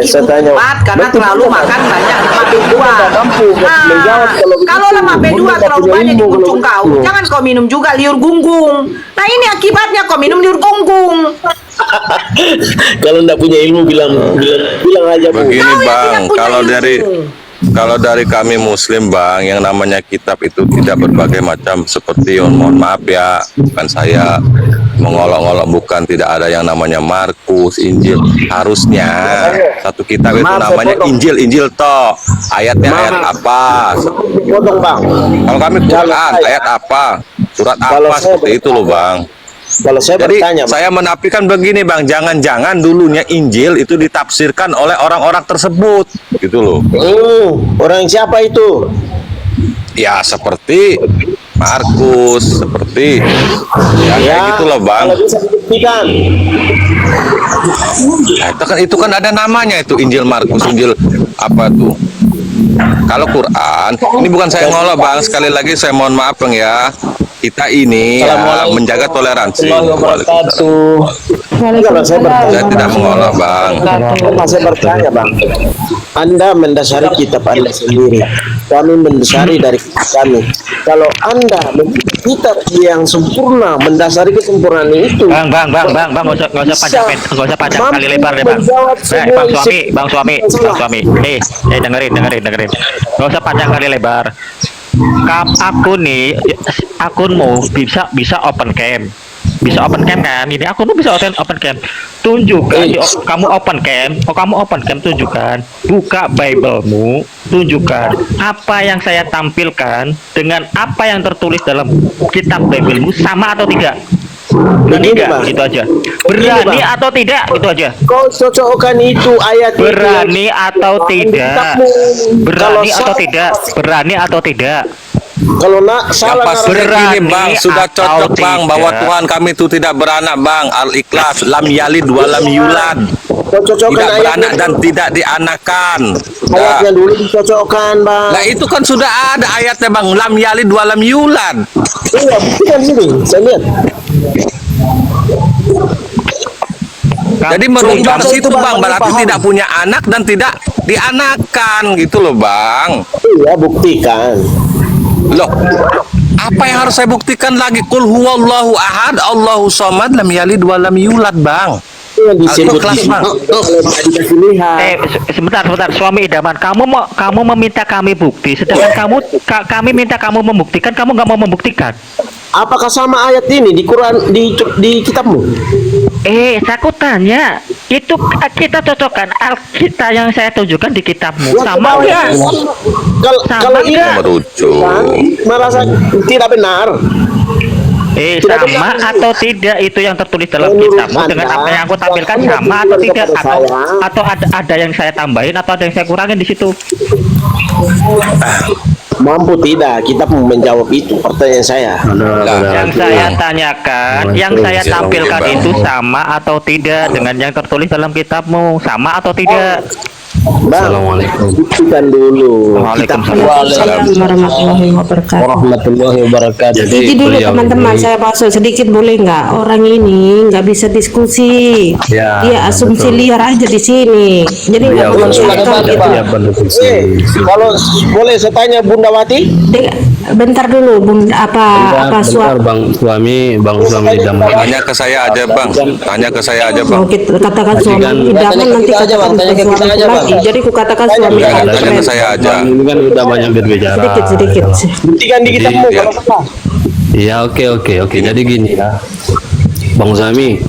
J: Saya tanya.
C: Karena terlalu makan banyak lemak B2. Nah, kalau lemak B2 terlalu banyak di kucing kau, jangan kau minum juga liur gunggung. Nah, ini akibatnya kau minum liur gunggung.
J: Kalau enggak punya ilmu bilang aja Bu.
M: Begini bang, kalau dari kami Muslim bang, yang namanya kitab itu tidak berbagai macam seperti, mohon maaf ya, bukan saya mengolok-olok, bukan, tidak ada yang namanya Markus, Injil. Harusnya satu kitab itu namanya Injil toh. Ayatnya ayat apa? Kalau kami Quran, ayat apa? Surat apa? Seperti itu loh bang.
J: Kalau saya
M: Jadi
J: bertanya,
M: saya menafikan begini bang, jangan-jangan dulunya Injil itu ditafsirkan oleh orang-orang tersebut, gitu loh.
J: Orang siapa itu?
M: Ya seperti Markus, seperti ya, kayak gitu loh bang.
J: Kalau bisa dibuktikan.
M: Nah, itu kan ada namanya itu, Injil Markus, Injil apa tuh? Kalau Quran, ini bukan saya ngolok bang, sekali lagi saya mohon maaf bang ya. Kita ini ya, menjaga toleransi. Saya tidak mengolok bang.
J: Saya bertanya bang, Anda mendasari kitab Anda sendiri, kami mendasari dari kami. Kalau Anda kitab yang sempurna, mendasari kesempurnaan itu.
L: Bang, nggak usah panjang kali lebar deh bang. Bang suami. Dengerin. Nggak usah panjang kali lebar. Akunmu bisa open cam. Bisa open cam kan? Ini akunmu bisa open cam. Tunjukkan kamu open cam, tunjukkan. Buka Bible-mu, tunjukkan apa yang saya tampilkan dengan apa yang tertulis dalam kitab Bible-mu sama atau tidak. Berani nggak? Itu aja. Berani atau tidak? Itu aja.
J: Kau cocokkan itu ayat
L: berani atau tidak? Berani atau tidak? Berani atau tidak?
J: Kalau salah
M: berani bang, sudah cocok bang bahwa Tuhan kami itu tidak beranak bang. Al-Ikhlas, lam yalid wa lam yulad. Tidak beranak dan tidak dianakan.
J: Ayatnya dulu dicocokkan bang.
M: Nah itu kan sudah ada ayatnya bang, lam yalid wa lam yulad.
J: Iya, buktikan sini, saya lihat.
M: Jadi merubah situ bang, berarti tidak punya anak dan tidak dianakan gitu loh bang.
J: Iya, buktikan.
M: Loh, apa yang harus saya buktikan lagi? Qul huwallahu ahad, Allahu samad, lam yalid wa lam yulad bang.
L: Kelas bang. Sebentar, suami idaman. Kamu meminta kami bukti, sedangkan kami minta kamu membuktikan, kamu nggak mau membuktikan.
J: Apakah sama ayat ini di Quran, di kitabmu?
L: Saya tanya, itu kita cocokkan kita yang saya tunjukkan di kitabmu sama enggak?
J: Kalau ini merujuk, merasa tidak benar.
L: Sama atau tidak itu yang tertulis dalam kitabmu dengan apa yang aku tampilkan, sama atau tidak, atau ada yang saya tambahin atau ada yang saya kurangin di situ?
J: mampu tidak? Kita mau menjawab itu pertanyaan saya.
L: Yang saya tanyakan, yang saya tampilkan itu sama atau tidak dengan yang tertulis dalam kitabmu? Sama atau tidak?
K: Assalamualaikum.
J: Buktikan dulu.
I: Waalaikumsalam warahmatullahi wabarakatuh.
K: Warahmatullahi wabarakatuh.
I: Jadi dulu teman-teman, saya masuk sedikit boleh nggak? Orang ini nggak bisa diskusi.
K: Ya,
I: Dia asumsi liar aja di sini. Jadi nggak
K: Ya,
I: masuk akal gitu.
K: ya, berdiskusi.
J: Kalau boleh saya tanya Bunda Wati?
I: Bentar dulu, apa
K: Bentar, Bang Suami idaman.
M: Tanya ke saya aja bang, tanya ke saya aja bang.
I: Mau kita katakan suami idaman nanti katakan suami lagi. Jadi ku katakan suami
M: Tanya
I: idaman.
M: ke saya aja.
K: Ini kan udah banyak berbicara.
I: Sedikit.
J: Buktikan di kitabmu
M: Iya.
J: kalau apa?
K: Iya, oke. Jadi gini ya, Bang Sami,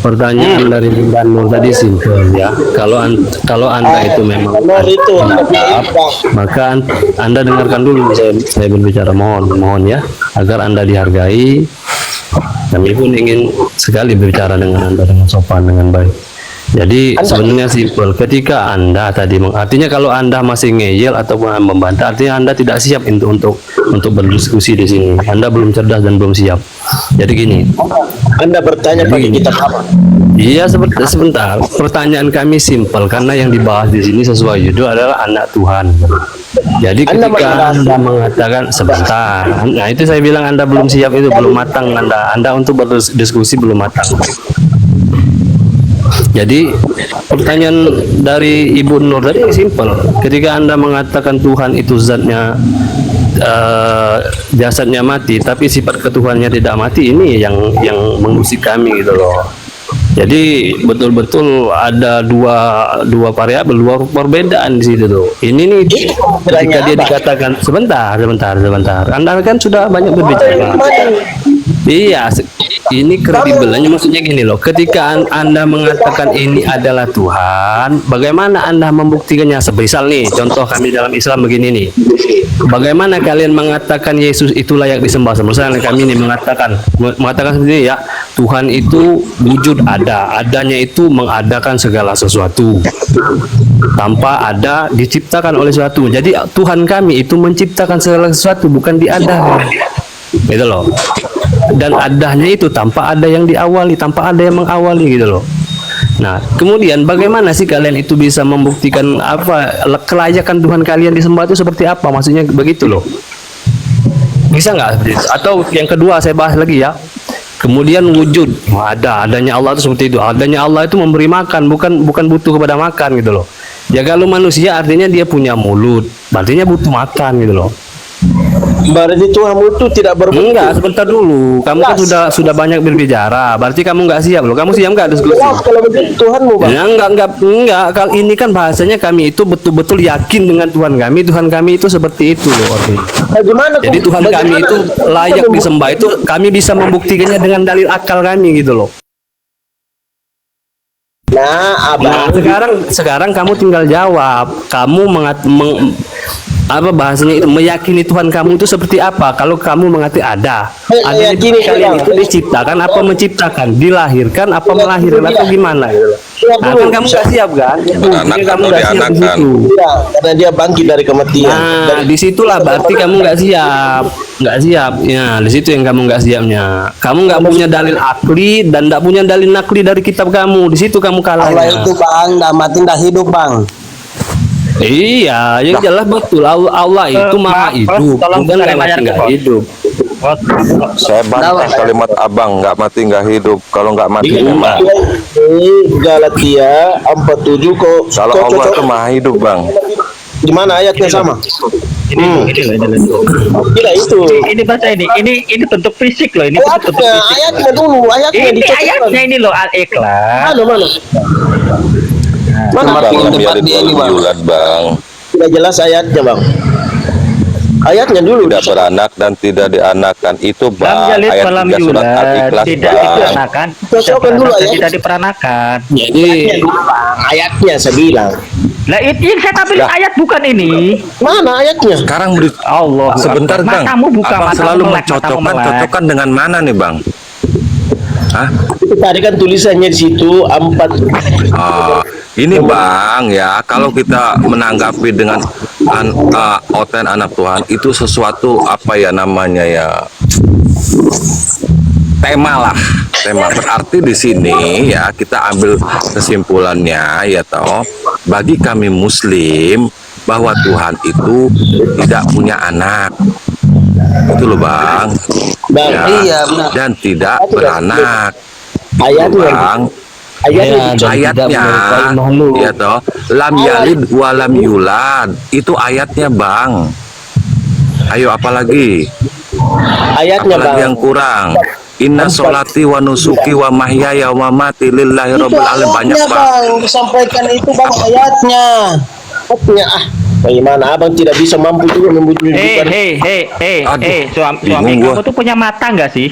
K: pertanyaan dari Bunda Nur tadi simpel ya. Kalau anda itu memang
J: itu
K: maka anda dengarkan dulu saya berbicara, mohon ya, agar anda dihargai. Kami pun ingin sekali berbicara dengan anda dengan sopan, dengan baik. Jadi sebenarnya simpel. Ketika anda tadi, artinya kalau anda masih ngeyel atau membantah, artinya anda tidak siap untuk berdiskusi di sini. Anda belum cerdas dan belum siap. Jadi gini.
J: Anda bertanya pakai kitab apa?
K: Iya, sebentar. Pertanyaan kami simpel karena yang dibahas di sini sesuai judul adalah anak Tuhan. Jadi ketika anda mengatakan sebentar, nah itu saya bilang anda belum siap, itu belum matang, anda untuk berdiskusi belum matang. Jadi pertanyaan dari Ibu Nur tadi simpel. Ketika anda mengatakan Tuhan itu zatnya jasadnya mati, tapi sifat ketuhannya tidak mati, ini yang mengusik kami gitu loh. Jadi betul-betul ada dua variabel, dua perbedaan di situ tuh. Ini nih ketika dia dikatakan sebentar. Anda kan sudah banyak berbicara. Iya, ini kredibelnya maksudnya gini loh. Ketika Anda mengatakan ini adalah Tuhan, bagaimana Anda membuktikannya? Semisal nih, contoh kami dalam Islam begini nih. Bagaimana kalian mengatakan Yesus itu layak disembah? Misalnya kami ini mengatakan seperti ini ya, Tuhan itu wujud ada, adanya itu mengadakan segala sesuatu. Tanpa ada diciptakan oleh sesuatu. Jadi Tuhan kami itu menciptakan segala sesuatu, bukan diadakan. Gitu loh. Dan adanya itu tanpa ada yang diawali, tanpa ada yang mengawali gitu loh. Nah, kemudian bagaimana sih kalian itu bisa membuktikan apa kelayakan Tuhan kalian disembah itu seperti apa? Maksudnya begitu loh. Bisa nggak seperti itu? Atau yang kedua saya bahas lagi ya. Kemudian wujud, adanya Allah itu seperti itu. Adanya Allah itu memberi makan, bukan butuh kepada makan gitu loh. Ya kalau manusia artinya dia punya mulut, artinya butuh makan gitu loh.
J: Berarti Tuhan itu tidak berbentuk.
K: Enggak, sebentar dulu. Kamu kan sudah banyak berbicara. Berarti kamu nggak siap loh. Kamu siap nggak diskusi?
J: Kalau begitu Tuhanmu, Bang.
K: Ya, enggak. Kalau ini kan bahasanya kami itu betul-betul yakin dengan Tuhan kami. Tuhan kami itu seperti itu loh. Jadi Tuhan kami itu layak disembah, itu kami bisa membuktikannya dengan dalil akal kami gitu loh.
J: Nah,
K: Abang. Nah, sekarang kamu tinggal jawab. Kamu apa bahasanya itu, meyakini Tuhan kamu itu seperti apa? Kalau kamu mengatakan ada itu kalian itu diciptakan apa menciptakan, dilahirkan apa melahirkan atau gimana gitu. Nah, kan kamu nggak siap kan? Kamu nggak siap di situ.
J: Karena dia bangkit dari kematian.
K: Nah, disitulah berarti kamu nggak siap. Ya, di situ yang kamu nggak siapnya. Kamu nggak punya dalil akli dan nggak punya dalil nakli dari kitab kamu. Di situ kamu kalah.
J: Allah itu Bang, nggak mati nggak hidup Bang.
K: Iya, yang jelas betul Allah itu maha hidup, bukan nggak mati nggak hidup.
M: Saya bantah kalimat abang, nggak mati nggak hidup. Kalau nggak mati memang.
J: Galatia 47 kok.
M: Kalau Allah itu maha hidup bang.
J: Di mana ayatnya sama?
L: Tidak itu. Ini bahasa ini bentuk fisik loh. Ini bentuk fisik.
J: Ayatnya dulu,
L: ini ayatnya ini loh al-ikhlas.
J: Mana
M: tempat dia ini bang?
J: Tidak jelas ayatnya bang. Ayatnya dulu.
M: Tidak beranak dan tidak dianakkan itu bang. Ayat 3 surat Al-Ikhlas
L: tidak diperanakan. Tidak diperanakan.
K: Jadi
J: ayatnya saya bilang.
L: Lah itu yang saya tampilkan ayat bukan ini.
J: Mana ayatnya?
M: Sekarang beri
L: Allah.
M: Sebentar bang.
L: Matamu buka,
M: Abang selalu mencocokkan dengan mana nih bang? Hah?
J: Itu tadi kan tulisannya di situ 4.
M: Ini bang ya, kalau kita menanggapi dengan oten anak Tuhan itu sesuatu apa ya namanya ya, tema lah, tema. Berarti di sini ya kita ambil kesimpulannya ya toh, bagi kami Muslim bahwa Tuhan itu tidak punya anak, itu loh Bang, ya,
J: iya benar.
M: dan tidak beranak,
J: Ayatnya,
M: Bang.
J: ayatnya
M: Ya toh, lam yalid wa lam yulad, itu ayatnya Bang. Ayo apalagi?
J: ayatnya
M: Apalagi yang kurang? Inna sholati wa nusuki wa mahyaya wa mati lillahi rabbil alamin. Banyak Bang.
J: Sampaikan itu Bang ayatnya. Bagaimana abang tidak bisa mampu juga membunyikan?
L: Suami kamu tuh punya mata nggak sih?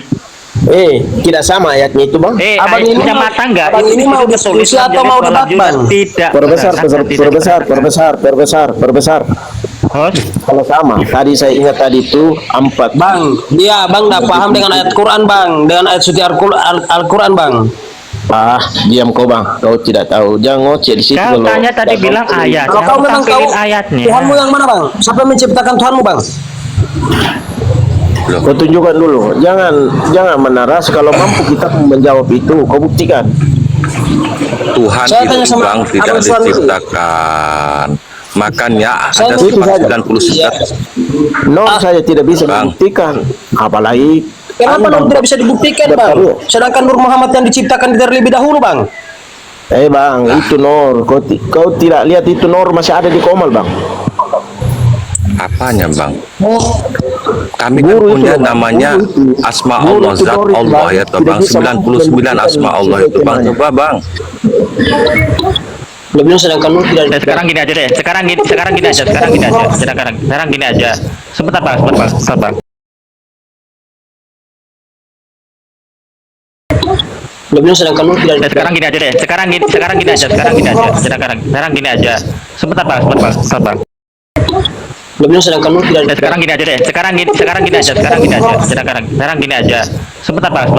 J: Tidak sama ayatnya itu Bang.
L: Abang ini punya mata nggak?
J: Abang ini mau diskusi atau mau debat Bang?
L: Tidak.
J: Perbesar. Kalau sama, tadi saya ingat tadi itu 4.
N: Bang, dia Bang nggak paham dengan ayat Quran Bang, dengan ayat suci Al-Quran Bang.
J: Diam kau Bang, kau tidak tahu. Jangan ngoceh di situ.
L: Kau tanya tadi bilang ayat.
N: Kalau kau memang tahu
L: ayatnya.
N: Tuhanmu yang mana Bang? Siapa yang menciptakan Tuhanmu Bang?
J: Kau tunjukkan dulu. Jangan menaras. Kalau mampu kita menjawab itu, kau buktikan.
M: Tuhan itu Bang tidak diciptakan. Makanya ada 99
J: saya tidak bisa membuktikan, apalagi
N: kenapa Nur tidak bisa dibuktikan Bang? Sedangkan Nur Muhammad yang diciptakan terlebih dahulu Bang.
J: Bang, itu Nur. Kau tidak lihat itu Nur masih ada di Komal Bang.
M: Apanya Bang? Kami kan punya namanya Asma Allah, Zat Allah ya toh Bang. 99 Asma Allah itu Bang. Coba Bang.
N: Lebih sedangkan Nur tidak.
L: Sekarang gini aja deh. Sekarang gini aja. Sebentar Bang.
N: Lebih sedangkan Nur tidak.
L: Sekarang gini aja deh. Sekarang gini aja. Sebentar Bang.
N: Lebih sedangkan Nur tidak.
L: Sekarang gini aja deh. Sekarang gini aja. Sebentar Bang.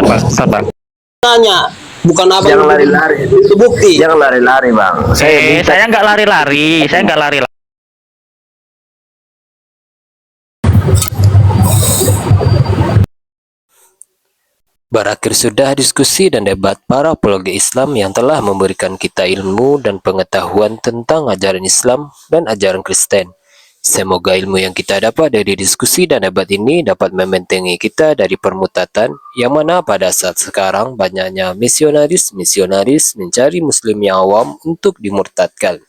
N: Tanya, bukan abang.
J: Jangan lari-lari.
N: Itu bukti.
J: Jangan lari-lari Bang.
L: Saya nggak lari-lari.
E: Berakhir sudah diskusi dan debat para apologi Islam yang telah memberikan kita ilmu dan pengetahuan tentang ajaran Islam dan ajaran Kristen. Semoga ilmu yang kita dapat dari diskusi dan debat ini dapat membentengi kita dari permutatan yang mana pada saat sekarang banyaknya misionaris mencari muslim yang awam untuk dimurtadkan.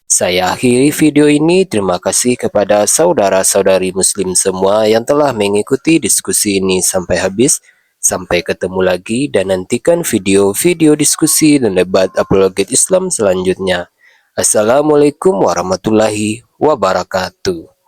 E: Saya akhiri video ini. Terima kasih kepada saudara-saudari muslim semua yang telah mengikuti diskusi ini sampai habis. Sampai ketemu lagi dan nantikan video-video diskusi dan debat apologet Islam selanjutnya. Assalamualaikum warahmatullahi wabarakatuh.